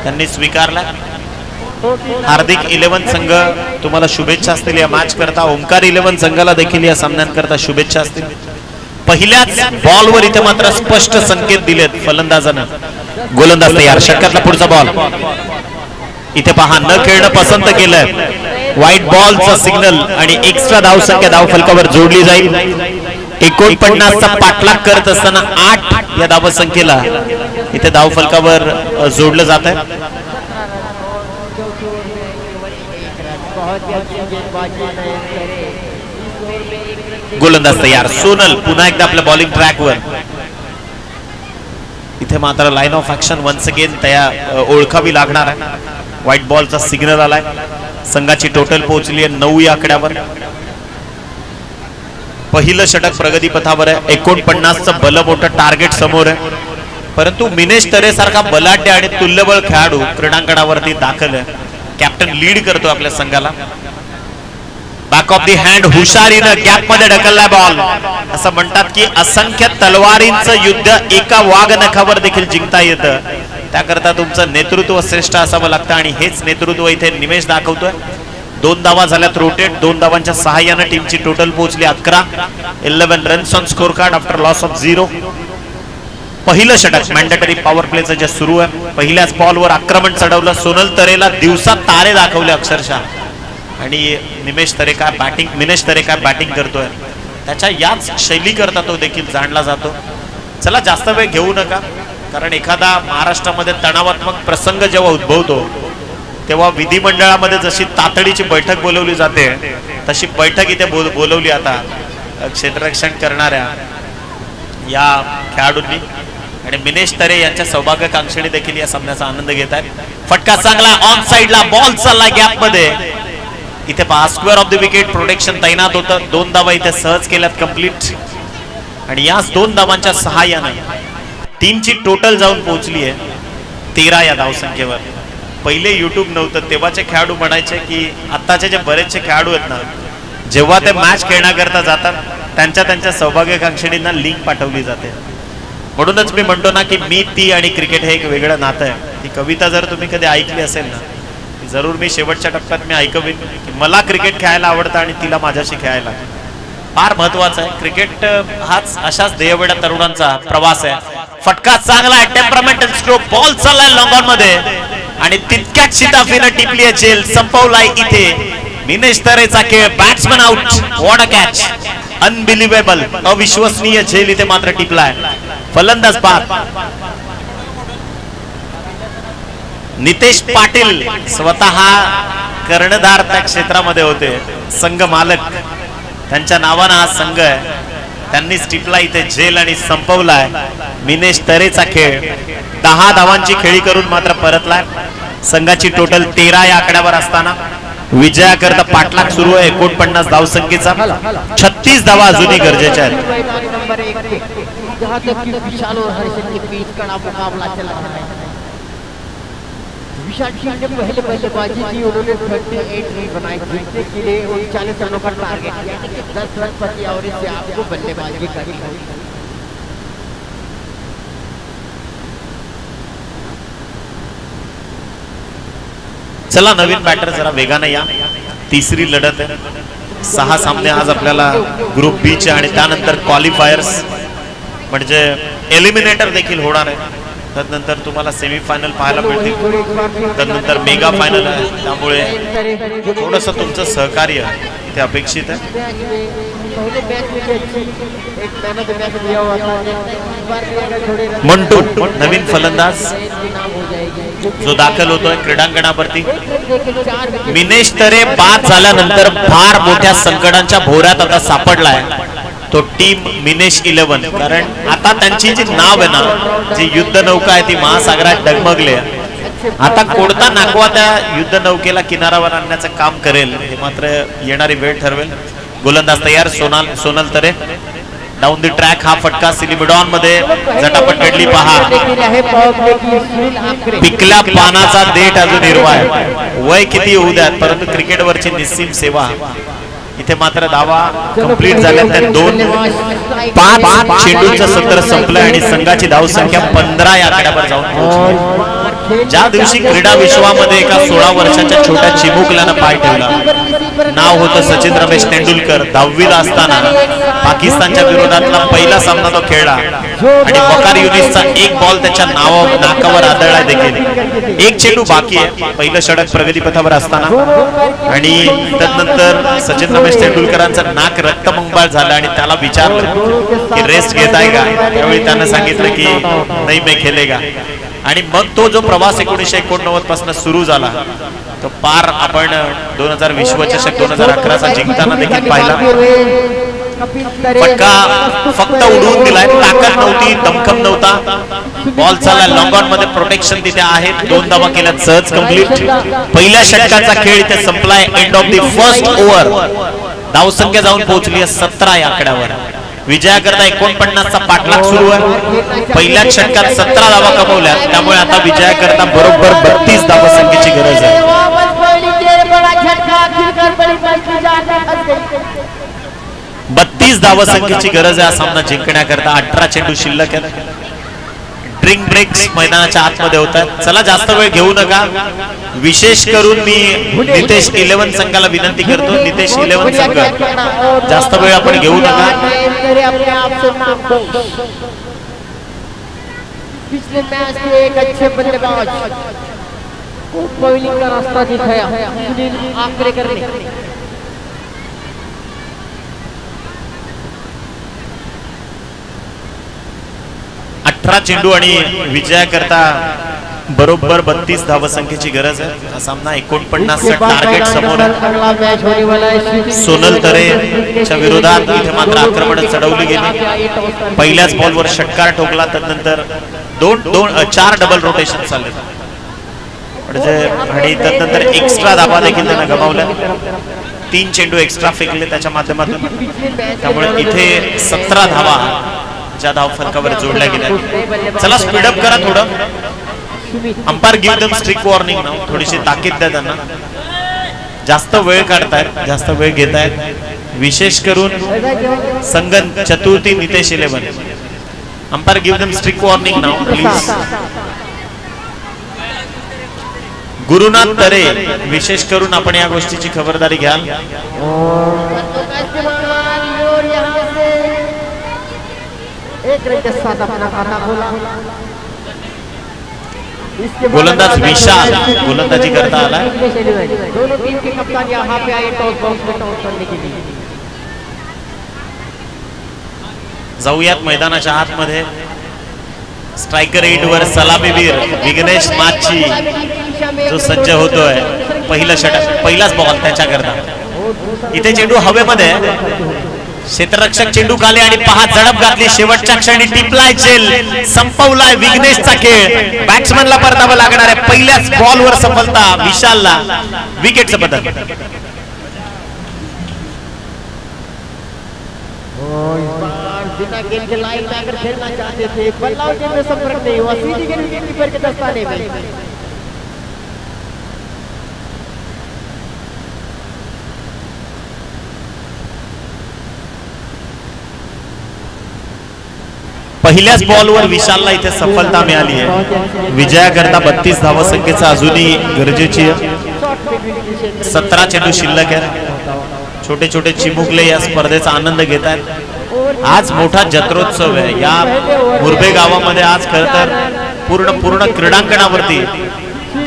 त्यांनी स्वीकारला। हार्दिक 11 संघ तुम्हाला शुभेच्छा असतील या मॅच करता। ओमकार 11 संघाला देखील या सामन्यांकरता शुभेच्छा असतील। पहिल्याच बॉलवर इथे मात्र स्पष्ट संकेत दिलेत फलंदाजानं। गोलंदाज तयार, षटकातला पुढचा बॉल इथे पहा न खेळणं पसंत केलंय। व्हाईट बॉलचा सिग्नल आणि एक्स्ट्रा धावसंख्या धावफलकावर जोडली जाईल। 49 चा पाठलाग करत असताना 8 या धावसंख्येला इथे धावफलकावर जोडलं जात आहे। गोलंदाज तयार, सोनल पुन्हा एकदा आपल्या बॉलिंग ट्रॅकवर। इथे मात्र line of action once again तयार ओळखावी लागणार आहे। व्हाईट बॉलचा सिग्नल आलाय। संघाची टोटल पोहोचली आहे 9 या आकड्यावर। पहिलं षटक प्रगतीपथावर आहे। 49चं भलं मोठं टार्गेट समोर आहे, परंतु मिनेश तरे सारखा बलाढ्य आणि तुल्यबळ खेळाडू क्रीडांगणावरती दाखल आहे। कॅप्टन लीड करतो आपल्या संघाला। बॅक ऑफ दी हँड हुशारीनं गॅप मध्ये ढकललाय बॉल। असं म्हणतात की असंख्य तलवारींचं युद्ध एका वाघ नखावर देखील जिंकता येतं, त्याकरता तुमचं नेतृत्व श्रेष्ठ असावं लागतं आणि हेच नेतृत्व इथे निमेश दाखवतोय। 2 धावा झाल्यात रोटेट, 2 धावांच्या सहाय्यानं टीमची टोटल पोहोचली 11। 11 runs on score card after loss of 0। पहिलं षटक मॅन्डेटरी पॉवर प्लेचं जे सुरू आहे। पहिल्याच बॉलवर आक्रमण चढवलं। सोनल तरेला दिवसात तारे दाखवले अक्षरशः। आणि मिनेश तरे काय बॅटिंग करतोय त्याच्या याच शैली करता तो देखील जाणला जातो। चला जास्त वेळ घेऊ नका, कारण एखादा महाराष्ट्रामध्ये तणावात्मक प्रसंग जेव्हा उद्भवतो तेव्हा विधिमंडळामध्ये जशी तातडीची बैठक बोलवली जाते तशी बैठक इथे बोलवली आता क्षेत्ररक्षण करणाऱ्या या खेळाडूंनी। आणि मिनेश तरे यांच्या सौभाग्यकांक्षणी देखील या सामन्याचा आनंद घेत आहेत। फटका चांगला, ऑन साइडला बॉल चालला गॅप मध्ये। इथे पहा square of the wicket protection तैनात होतं। 2 धावा इथे सहज केल्यात कंप्लीट आणि याच 2 धावांच्या सहाय्याने टीमची टोटल जाऊन पोहोचली आहे 13 या धावसंख्येवर। पहिले युट्यूब नव्हतं तेव्हाचे खेळाडू म्हणायचे की आत्ताचे जे बरेचसे खेळाडू आहेत ना, जेव्हा ते मॅच खेळण्याकरता जातात त्यांच्या सौभाग्यकांक्षणींना लिंक पाठवली जाते। म्हणूनच मी म्हणतो ना की मी ती आणि क्रिकेट हे एक वेगळं नातं आहे। ही कविता जर तुम्ही कधी ऐकली असेल ना, जरूर मी शेवटच्या टप्प्यात मी ऐकवीन की मला क्रिकेट खेळायला आवडतं आणि तिला माझ्याशी खेळायला। फार महत्वाचं आहे। क्रिकेट हाच अशाच ध्येयवेड्या तरुणांचा प्रवास आहे। फटका चांगला आहे, टेम्परामेंटल स्ट्रोक, बॉल चाललाय लॉंग ऑन मध्ये आणि तितक्याच शिताफीनं टिपली आहे झेल। संपवलाय इथे मिनेश तरेचा खेळ। Batsman out, what a catch, unbelievable, अविश्वसनीय झेल इथे मात्र टिपलाय। फलंदाज बाद नितेश पाटील स्वतः कर्णधार त्या क्षेत्रामध्ये होते, संघ मालक, त्यांच्या नावानं हा संघ आहे त्यांनीच टिपला इथे झेल आणि संपवलाय मिनेश तरेचा खेळ. 10 धावांची खेळी करून मात्र परतलाय. संघाची टोटल 13 या आकड्यावर असताना विजयाकरता पाठलाग सुरू आहे 49 धावसंख्येचा. 36 धावा अजूनही गरजेच्या आहेत. विशाल सिंह ने पहले बल्लेबाजी की, उन्होंने 38 रन बनाए, जीतने के लिए 39 रनों का टारगेट किया, 10 रन प्रति ओवर से आपको बल्लेबाजी करनी होगी. चला नवीन बॅटर जरा वेगाने या. तिसरी लढत आहे. 6 सामने आज आपल्याला ग्रुप बी चे आणि त्यानंतर क्वालिफायर्स म्हणजे एलिमिनेटर देखील होणार आहे. त्यानंतर तुम्हाला सेमीफायनल पाहायला मिळतील. त्यानंतर मेगा फायनल आहे. त्यामुळे थोडंसं तुमचं सहकार्य इथे अपेक्षित आहे. मंटू नवीन फलंदाज जो दाखल होतोय क्रीडांगणावरती. मिनेश तरे बाद झाल्यानंतर फार मोठ्या संकटांच्या भोवऱ्यात आता सापडलाय तो टीम मिनेश 11. कारण आता त्यांची जी नाव आहे ना, जी युद्ध नौका आहे ती महासागरात डगमगले. आता कोणता नाकवा त्या युद्ध नौकेला किनाऱ्यावर आणण्याचं काम करेल हे मात्र येणारी वेळ ठरवेल. गोलंदाज तयार सोनल तरे. डाऊन द ट्रॅक हा फटका सिलिमिडॉन मध्ये झटापट घडली. पहा पिकल्या पानाचा देठ अजून हिरवा आहे. वय किती होऊ द्यात परंतु क्रिकेटवरची निस्सीम सेवा. इथे मात्र धावा कंप्लीट झाल्या. 5 चेंडूंचं सत्र संपलं आणि संघाची धावसंख्या 15 या आकड्यावर जाऊन पोहोचली. ज्या दिवशी क्रीडा विश्वामध्ये एका 16 वर्षाच्या छोट्या चिमुकल्यानं पाय ठेवला. नाव होतं सचिन रमेश तेंडुलकर. 10वीला असताना पाकिस्तानच्या विरोधातला पहिला सामना तो खेळला आणि वकार युनिसचा एक बॉल त्याच्या नाकावर आदळला देखील. एक चेंडू बाकी आहे पहिलं षटक प्रगतीपथावर असताना आणि त्यानंतर सचिन रमेश तेंडुलकरांचं नाक रक्तमंबाळ झालं आणि त्याला विचारलं की रेस्ट घेत आहे का. त्यावेळी त्यानं सांगितलं की नाही मैं खेलेगा. आणि मग तो जो प्रवास 1989 पासून सुरू झाला तो पार आपण 2020 विश्वचषक 2011चा जिंकताना देखील पाहिला. फटका फक्त उडवून दिलाय. ताकद नव्हती, दमखम नव्हता. बॉल चालला लॉंग ऑन मध्ये. प्रोटेक्शन तिथे आहे. 2 धावा केल्या सहज कंप्लीट. पहिल्या षटकाचा खेळ इथे संपलाय. End of the first over. धावसंख्या जाऊन पोहोचली 17 या आकड्यावर. विजयाकरता 49चा पाठलाग सुरू आहे. पहिल्या षटकात 17 धावा कमवल्या. त्यामुळे आता विजयाकरता बरोबर 32 धावसंख्येची गरज आहे. 32 धावसंख्येची गरज आहे सामना जिंकण्याकरता. 18 चेंडू शिल्लक आहेत. ड्रिंक ब्रेक्स मैदानाच्या आतमध्ये होतात. चला जास्त वेळ घेऊ नका. विशेष करून मी नितेश 11 संघाला विनंती करतो. नितेश 11 संघ जास्त वेळ आपण घेऊ नका. पिछले मैच में एक अच्छे बल्लेबाज बॉलिंग का रास्ता दिखाया सुनील आंकरेकर ने. 18 चेंडू आणि विजयाकरता बरोबर 32 धावसंख्येची गरज आहे. हा सामना 49 टार्गेट समोर. सोनल तरेच्या विरोधात इथे मात्र आक्रमण चढवली गेली. पहिल्याच बॉलवर षटकार ठोकला. त्यानंतर 4 डबल रोटेशन चालले म्हणजे आणि त्यानंतर एक्स्ट्रा धावा देखील त्यांना गमावल्या. 3 चेंडू एक्स्ट्रा फेकले त्याच्या माध्यमातून. त्यामुळे इथे 17 धावा ज्या धाव फलकावर जोडल्या गेल्या. चला स्पीडअप करा थोडं. Umpire give them strict warning now. थोडीशी ताकीद द्या त्यांना. जास्त वेळ काढतायत, जास्त वेळ घेतायत. विशेष करून संगन चतुर्थी Nitesh 11. Umpire give them strict warning now please. Gurunath Tare विशेष करून आपण या गोष्टीची खबरदारी घ्याल. गोलंदाज विशाल गोलंदाजी करता आला. दोनों टीम के कप्तान यहाँ पे आए टॉस बॉक्स में टॉस करने के लिए. जाऊयात मैदानाच्या आतमध्ये. स्ट्रायकर 8 वर सलामीवीर विघ्नेश माची जो सज्ज होतोय. पहिलं षटक पहिलाच बॉल त्याच्याकरता. इथे चेंडू हवेमध्ये क्षेत्ररक्षक चेंडू खाली आणि पहा झडप घातली शेवटच्या क्षणी टिपलाय चेल संपवलाय विघ्नेशचा खेळ बॅट्समनला परतावं लागणार आहे पहिल्याच बॉलवर सफलता विशालला विकेटचं बदल बिना गेंद के लाइन में अगर खेलना चाहते थे बल्लाव टीम में संपर्क नहीं हुआ सीधी गेंद विकेट कीपर के दस्ताने में पहिल्याच बॉलवर विशालला इथे सफलता मिळाली आहे विजयाकरता 32 धावसंख्येचा अजूनही गरजेची आहे 17 चेंडू शिल्लक आहे छोटे छोटे चिमुकले या स्पर्धेचा आनंद घेत आहेत आज मोठा जत्रोत्सव आहे या मुरबे गावामध्ये आज खर तर पूर्ण क्रीडांगणावरती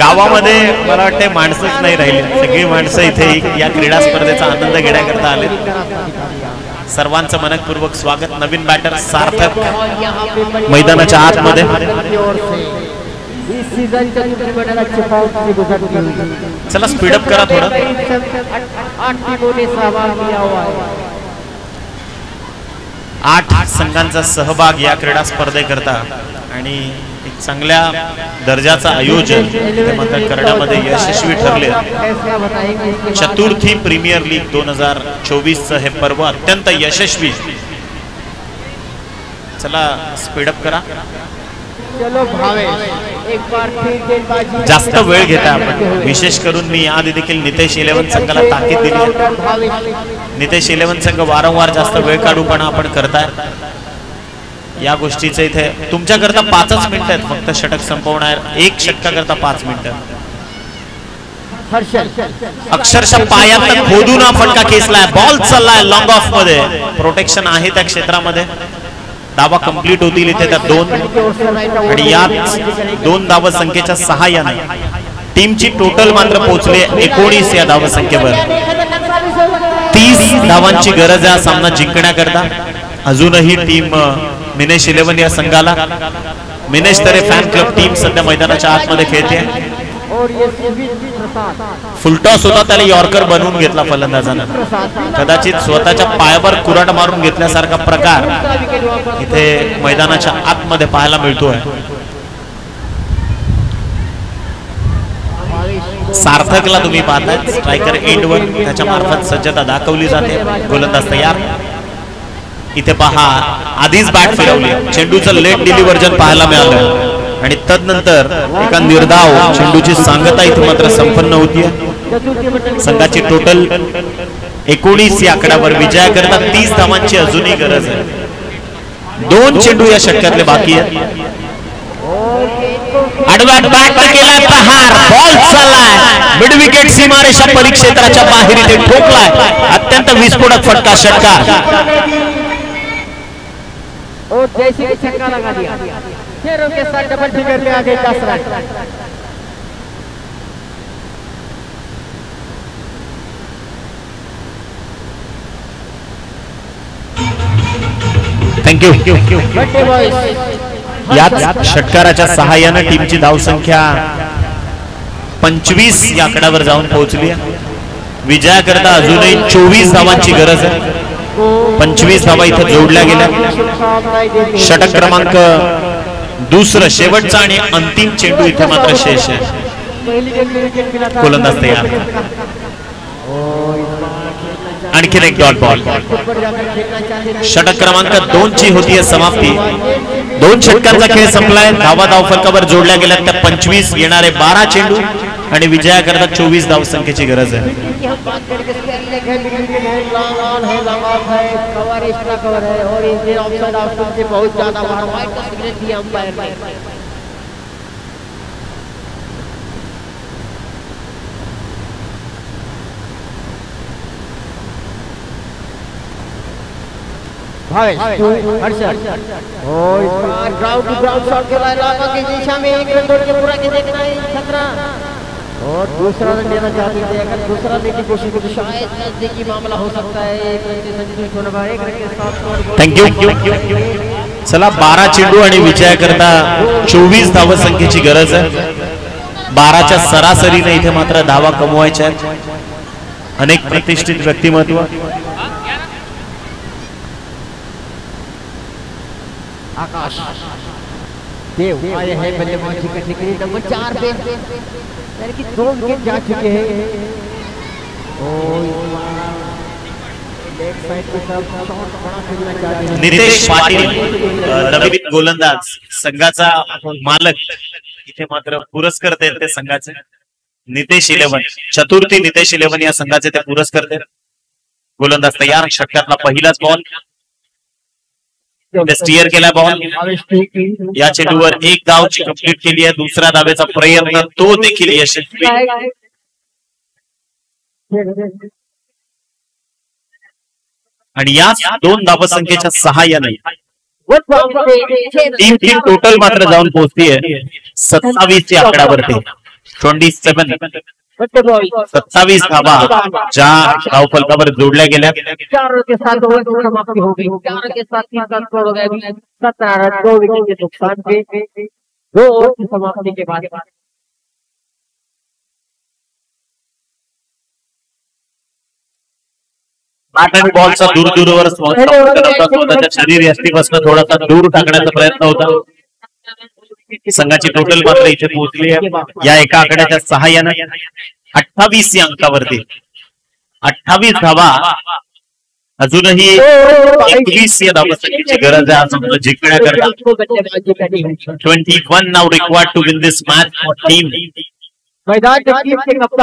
गावामध्ये मला वाटते माणसंच नाही राहिली सगळी माणसं इथे या क्रीडा स्पर्धेचा आनंद घेण्याकरता आले सर्वांचं मनपूर्वक स्वागत नवीन बॅटर सार्थक मैदानाच्या आतमध्ये चला स्पीडअप करा थोडं 8 संघांचा सहभाग या क्रीडा स्पर्धेकरता आणि एक चांगल्या दर्जाचं आयोजन मात्र करण्यामध्ये यशस्वी ठरले चतुर्थी प्रीमियर लीग 2024 हे पर्व अत्यंत यशस्वी चला स्पीडअप करा जास्त वेळ घेता आपण विशेष करून मी आधी देखील नितेश 11 संघाला ताकीद दिली नितेश 11 संघ वारंवार जास्त वेळ काढूपणा आपण करताय या गोष्टीचे इथे तुमच्याकरता 5च मिनिट आहेत फक्त षटक संपवणार एक षटकाकरता 5 मिनिटं अक्षरशः पायात खोदून फटका खेचलाय बॉल चाललाय लॉंग ऑफ मध्ये प्रोटेक्शन आहे त्या क्षेत्रामध्ये धावा कंप्लीट होतील इथे त्या 2 आणि यात 2 धाव संख्येच्या सहाय्याने टीमची टोटल मात्र पोहोचले 19 या धाव संख्येवर 30 धावांची गरज आहे सामना जिंकण्याकरता अजूनही टीम मिनेश 11 या संघाला मिनेश तरे फॅन क्लब टीम सध्या मैदानाच्या आतमध्ये खेळते फुलटॉस होता त्याला यॉर्कर बनवून घेतला फलंदाजानं कदाचित स्वतःच्या पायावर कुराट मारून घेतल्यासारखा प्रकार इथे मैदानाच्या आतमध्ये पाहायला मिळतोय सार्थकला तुम्ही पाहताय स्ट्रायकर एंडवर त्याच्या मार्फत सज्जता दाखवली जाते गोलंदाज तयार इथे पहा आधीच बॅट फिरवली चेंडूचं लेट डिलिव्हर्जन पाहायला मिळालं आणि तदनंतर एका निर्धाव चेंडूची सांगता इथे मात्र संपन्न होतीये संघाची टोटल 19 या आकड्यावर विजयाकरता 30 धावांची अजूनही गरज आहे 2 चेंडू या षटकातले बाकी आहेत आडव्या बॅट केलाय प्रहार बॉल चाललाय मिड विकेट सीमारेषा परिक्षेत्राच्या बाहेर इथे ठोकलाय अत्यंत विस्फोटक फटका षटकार और जैसे कि छक्का लगा दिया शेरों के साथ डबल फिगर में आ गए 10 रन थँक्यू यात षटकाराच्या सहाय्याने टीमची धावसंख्या 25 या आकड्यावर जाऊन पोहोचली आहे विजयाकरता अजूनही 24 धावांची गरज आहे 25 धावा इथे जोडल्या गेल्या षटक क्रमांक दुसरं शेवटचा आणि अंतिम चेंडू इथे मात्र शेष आहे गोलंदाज तयार आणखीन एक डॉट बॉल षटक क्रमांक 2 ची होतीये समाप्ती 2 षटकांचा खेळ संपलाय धावा धाव फलकावर जोडल्या गेल्या त्या 25 येणारे 12 चेंडू आणि विजयाकरता 24 धाव संख्येची गरज आहे ग्राउंड टू ग्राउंड शॉट के इलाका की दिशा में एक रन दौड़ के पूरा के देखना है खतरा और दूसरा रन लेना चाहते थे अगर दूसरा लेने की कोशिश तो शायद नजदीकी मामला हो सकता है एक रन से संजीव होने वाला एक रन के साथ थँक्यू चला 12 चेंडू आणि विजयाकरता 24 धाव संख्येची गरज आहे 12च्या सरासरीने इथे मात्र धावा कमवायच्या आहेत अनेक प्रतिष्ठित व्यक्तिमत्व आकाश देव आए हैं बल्लेबाजी करने के लिए नंबर 4 पे, यानी कि 2 विकेट जा चुके हैं। नितेश पाटील नवीन गोलंदाज संघाचा मालक इथे मात्र पुरस्कर्ते ते संघाचे नितेश 11 चतुर्थी नितेश 11 या संघाचे ते पुरस्कर्ते। गोलंदाज तयार, षटकातला पहिलाच बॉल स्टीअर केला बॉल, या चेंडूवर एक धाव कंप्लीट केली आहे। दुसऱ्या धावेचा प्रयत्न तो देखील यशस्वी, आणि या 2 धावसंख्येच्या सहाय्याने टीम टोटल मात्र जाऊन पोहोचतीये 27 या आकड्यावरती। 27 धावा ज्या धावफलकावर जोडल्या गेल्या। 4 के साथ ओवर समाप्ति हो गई, 4 के साथ 3 रन स्कोर हो गया। 17 रन 2 विकेट के नुकसान पे 2 ओवर की समाप्ति के बाद बॅट आणि बॉलचा दूरवर स्वतःच्या शरीर यष्टीपासून थोडासा दूर टाकण्याचा प्रयत्न होता। संघाची टोटल मात्र इथे पोहोचली आहे या एका आकड्याच्या सहाय्याने 28 या अंकावरती। 28 धावा, अजूनही 21 या धावसंख्येची गरज आहे असं जिंकण्याकरता। 21 now required to win this match for team.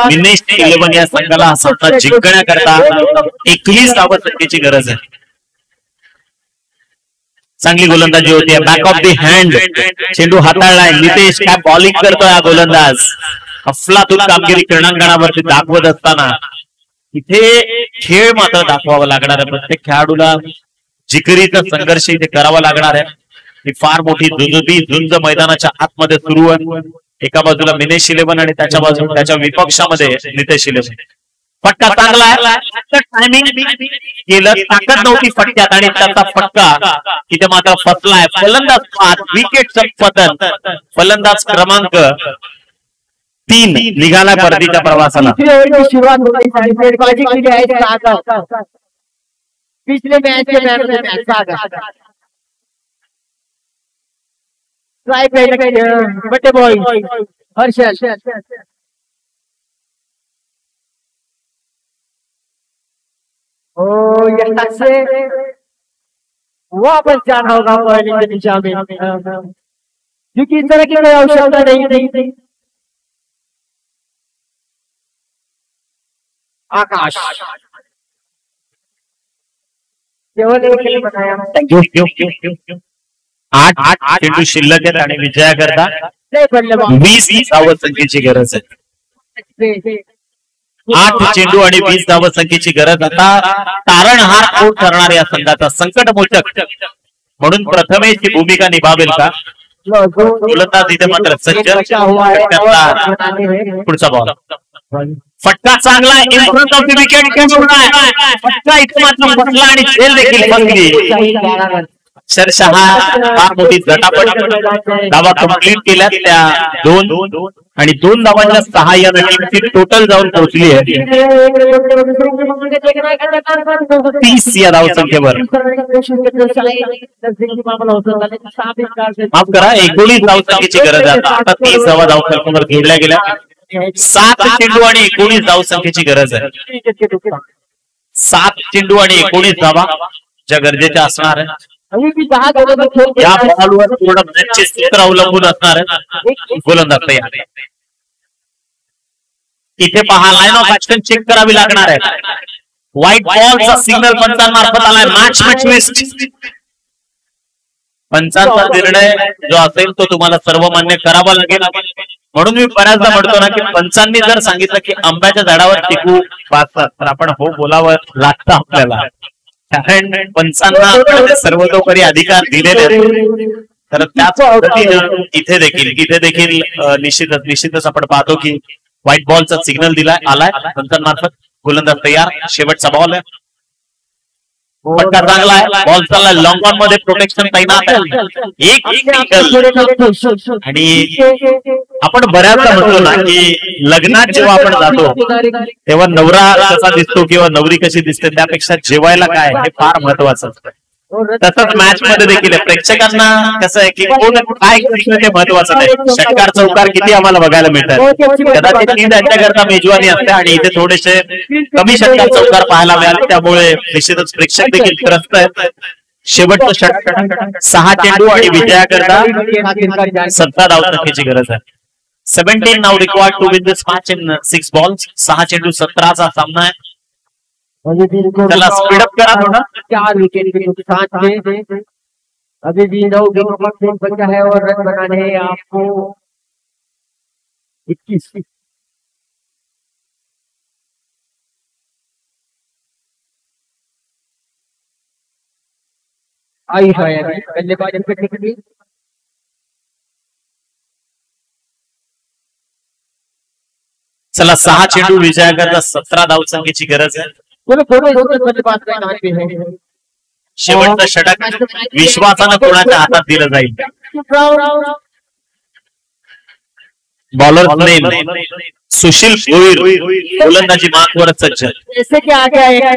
Dinesh 11 या संघाला हा सामना जिंकण्याकरता 21 धावसंख्येची गरज आहे। चांगली गोलंदाजी होती, बॅक ऑफ द हँड चेंडू हाताळलाय नितेश, काय बॉलिंग करतोय हा गोलंदाज। अफलातून कामगिरी क्रीडांगणावरती दाखवत असताना इथे खेळ मात्र दाखवावा लागणार आहे। प्रत्येक खेळाडूला जिकरीचा संघर्ष इथे करावा लागणार आहे। ही फार मोठी झुंज मैदानाच्या आतमध्ये सुरू आहे। एका बाजूला दिनेश 11 आणि त्याच्या बाजूला त्याच्या विपक्षामध्ये नितेश 11। फटका चांगला आहे, टायमिंग केलं, ताकद नव्हती फटक्यात आणि त्याचा फटका इथे मात्र फसलाय। फलंदाज 5 विकेटचं पतन, फलंदाज क्रमांक 3 निघाला परतीच्या प्रवासाला। पिछले मैच के बटे बॉय हर्षल यहाँ से वापस जाना होगा पहले की दिशा में, क्योंकि इस तरह की कोई आवश्यकता नहीं थी। आकाश केवल एक खेल बनाया। 8 चेंडू शिल्लक आहेत आणि विजयाकरता 20 धावसंख्येची गरज आहे। 8 चेंडू आणि 20 धावसंख्येची गरज। आता तारणहार कोण ठरणार या संघाचा संकटमोचक म्हणून प्रथमेशची भूमिका निभावेल का? गोलंदाज इथे मात्र सज्ज। पुढचा बॉल, फटका चांगला in front of the wicket, फटका इथे मात्र फसला आणि झेल देखील फसली। अक्षरशः फार मोठी झटापट, धावा कंप्लीट केल्या त्या 2 आणि 2 धावांच्या सहाय्याने टीमची टोटल जाऊन पोहोचली आहे 30 या धावसंख्येवर। माफ करा, 19 धावसंख्येची गरज आहे आता 30 धावा धावसंख्येवर जोडल्या गेल्या। 7 चेंडू आणि 19 धावसंख्येची गरज आहे। 7 चेंडू आणि 19 धावा ज्या गरजेच्या असणार आहे। या बॉलवर पूर्ण मॅचचे सूत्र अवलंबून असणार आहे। गोलंदाज तयार, इथे पहा लाईन ऑफ ऍक्शन चेक करावी लागणार आहे। व्हाईट बॉलचा सिग्नल पंचांमार्फत आलाय, मॅच ट्विस्ट। पंचांचा निर्णय जो असेल तो तुम्हाला सर्व मान्य करावा लागेल। म्हणून मी बऱ्याचदा म्हणतो ना की पंचांनी जर सांगितलं की आंब्याच्या झाडावर टिकू वाचतात तर आपण हो बोलावं लागतं आपल्याला, कारण पंचांना सर्वतोपरी अधिकार दिलेले आहेत। तर त्याच पद्धतीने इथे देखील निश्चितच आपण पाहतो की व्हाईट बॉलचा सिग्नल आलाय पंचांमार्फत। गोलंदाज तयार, शेवटचा बॉल आहे, फटका चांगला आहे, बॉल चालला लॉंग ऑन मध्ये, प्रोटेक्शन तैनात आहे, एक आणि आपण बऱ्याचदा म्हणतो ना की लग्नात जेव्हा आपण जातो तेव्हा नवरा कसा दिसतो किंवा नवरी कशी दिसते त्यापेक्षा जेवायला काय हे फार महत्वाचं असतं। तसंच मॅच मध्ये देखील आहे. प्रेक्षकांना कसं आहे की कोण काय खेळतोय ते महत्वाचं नाही, षटकार चौकार किती आम्हाला बघायला मिळतात. कदाचित ती त्यांच्याकरता मेजवानी असते आणि इथे थोडेसे कमी षटकार चौकार पाहायला मिळाले, त्यामुळे निश्चितच प्रेक्षक देखील त्रस्त आहेत. शेवटचं षटकार 6 चेंडू आणि विजयाकरता 17 धावसंख्येची गरज आहे. 17 now required to win this match in 6 balls. 6 चेंडू 17चा सामना आहे. चला स्पीडअप करा थोड़ा। 4 विकेट के नुकसान में अभी भी 9 विकेट पर खेल बचा है और रन बनाने हैं आपको 21। आई है बल्लेबाज टिकटी चला 6 चेंडू विजयाकरता 17 धावसंख्येची गरज आहे. शेवटचं षटक विश्वासानं कोणाच्या हातात दिलं जाईल. बॉलर नेम सुशील भोईर, गोलंदाजी मार्कवर सज्ज.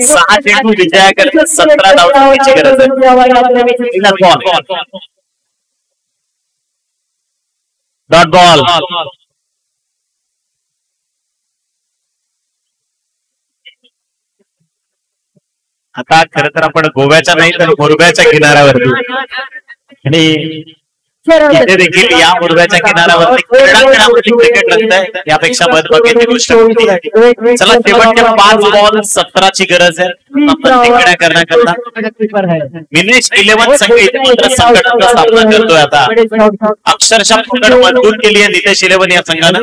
6 चेंडू विजयाकरता 17 धावसंख्येची गरज आहे. Dot ball. आता खरं तर आपण गोव्याच्या नाही तर मुरब्याच्या किनाऱ्यावरती आणि इथे देखील या मुरब्याच्या किनाऱ्यावरती क्रीडांगणावरती क्रिकेट रंगतंय, यापेक्षा बदबघेची गोष्ट होती. चला शेवटच्या 5 बॉल 17ची गरज आहे जिंकण्या करण्याकरता. मिनेश 11 संघ इथे मात्र संकटाचा सामना करतोय. आता अक्षरशः पकड मजबूत केली आहे नितेश 11 या संघानं.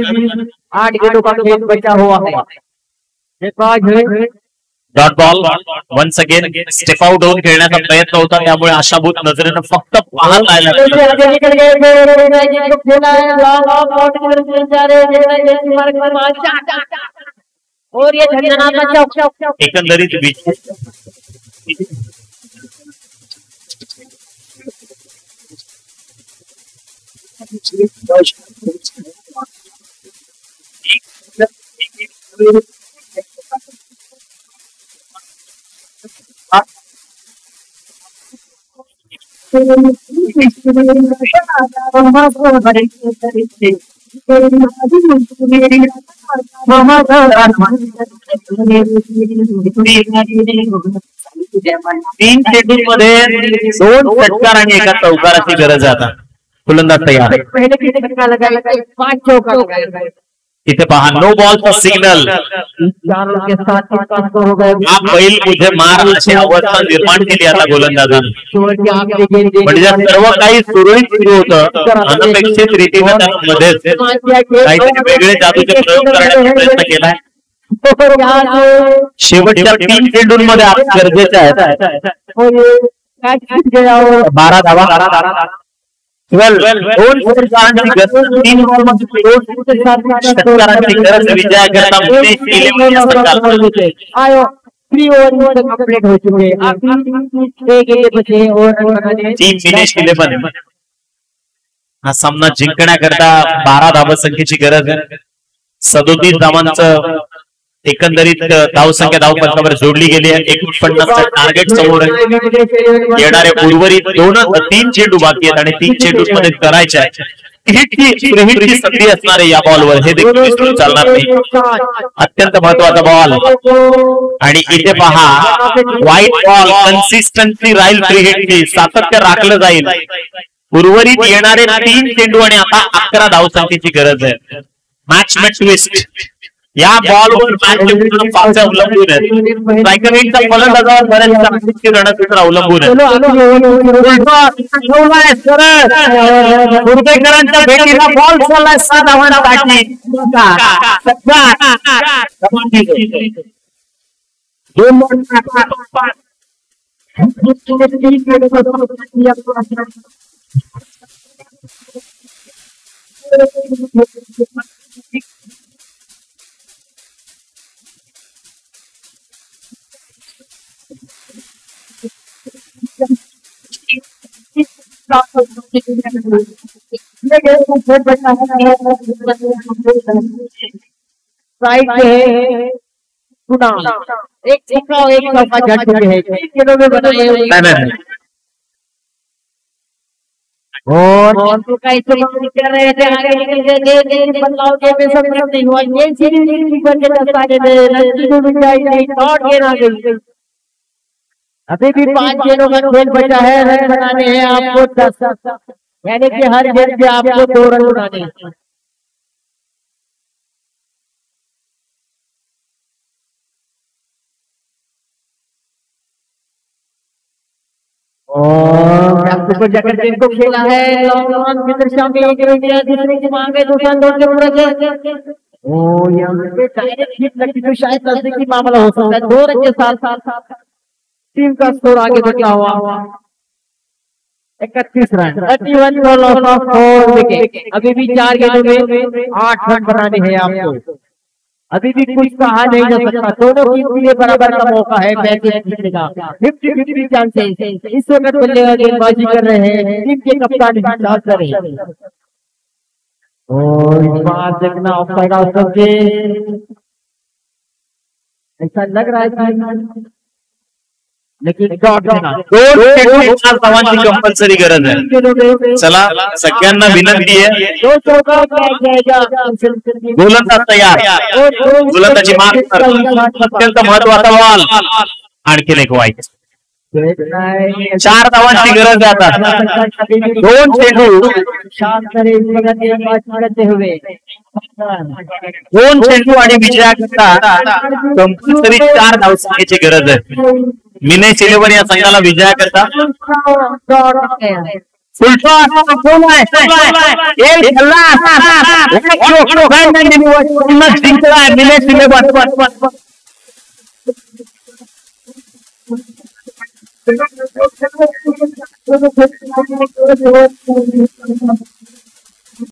8 गेंदों का खेल बचा हुआ है. Dot ball. Once again step out होऊन खेळण्याचा प्रयत्न होता, त्यामुळे आशाभूत नजरेनं फक्त पाहत राहिला. एकंदरीत तीन चेंडू मध्ये 2 षटकार आणि 1 चौकाराची गरज आहे. आता फुलंदाज तयार. इथे पहा नो बॉल फॉर सिग्नल. बैल मुझे मार अशी अवस्था निर्माण केली आता गोलंदाजाने. म्हणजे सर्व काही सुरळीत सुरू होतं, अनपेक्षित रीतीने मध्येच काहीतरी वेगळे जादूचे प्रयोग करण्याचा प्रयत्न केलाय. शेवटच्या 3 चेंडूंमध्ये आपण गरजेचे आहेत 12 धावा. 2 षटकारांची गरज विजयाकरता मिनेश 11. हा सामना जिंकण्याकरता 12 धावसंख्येची गरज आहे. 37 धावांचं एकंदरीत धावसंख्या धावपंचावर जोडली गेली आहे. 49चं टार्गेट समोर आहे. येणारे उर्वरित 3 चेंडू बाकी आहेत आणि 3 चेंडूमध्ये करायचे आहे. हिटची संधी असणार आहे या बॉलवर, हे देखील विसरून चालणार नाही. अत्यंत महत्वाचा बॉल आणि इथे पहा व्हाईट बॉल. कन्सिस्टन्सी राहील फ्री हिटची, सातत्य राखलं जाईल. उर्वरित येणारे 3 चेंडू आणि आता 11 धावसंख्येची गरज आहे. Match twist. या बॉलवर पाच अवलंबून आहेत. स्ट्रायकरचा फलंदाजावर बऱ्याच रणनीतीवर अवलंबून आहे. कुर्तेकरांच्या भेटीला बॉल चाललाय 7 धावांसाठी. एक चौका एक चौका झट चुके हैं। 3 किलो में बनाए और तो कैसे कर रहे थे आगे निकल गए बदलाव के में सब नहीं हुआ ये सीरीज बन के दस्ता के लड़की को मिठाई नहीं लौट के ना गई अभी भी 5 गेंदों का खेल बचा है रन बनाने हैं आपको 10 यानी कि हर गेंद पे आपको 2 रन बनाने हैं और जगत को खेला है लॉन्ग रन की दिशा में एक रन दिया दूसरे की मांग है दूसरा दौड़ के पूरा ओ यहां पे डायरेक्ट हिट लगी तो शायद नजदीकी मामला हो सकता है 2 रन के साथ टीम का स्कोर आगे बढ़ा हुआ 31 run 31 for loss of 4 wicket अभी भी 4 गेंदों में 8 रन बनाने हैं आपको अभी भी कुछ कहा नहीं जा सकता दोनों टीम के लिए बराबर का मौका है मैच जीतने का 50-50 चांसेस इस वक्त बल्लेबाज गेंदबाजी कर रहे हैं टीम के कप्तान हिसाब कर रहे हैं और इस बार देखना ऑफसाइड आउट के ऐसा लग रहा है कि लेकिन डॉट देना 4 धावांची कंपल्सरी गरज आहे चला सगळ्यांना विनंती आहे गोलंदाज तयार गोलंदाजी मार्क अत्यंत महत्वाचा बॉल आणखीन एक वाईट 4 धावांची गरज आहे आता 2 चेंडू आणि विजयाकरता कंपल्सरी 4 धावसंख्येची गरज आहे मिनेश 11 या संघाला विजयाकरता मिनेश 11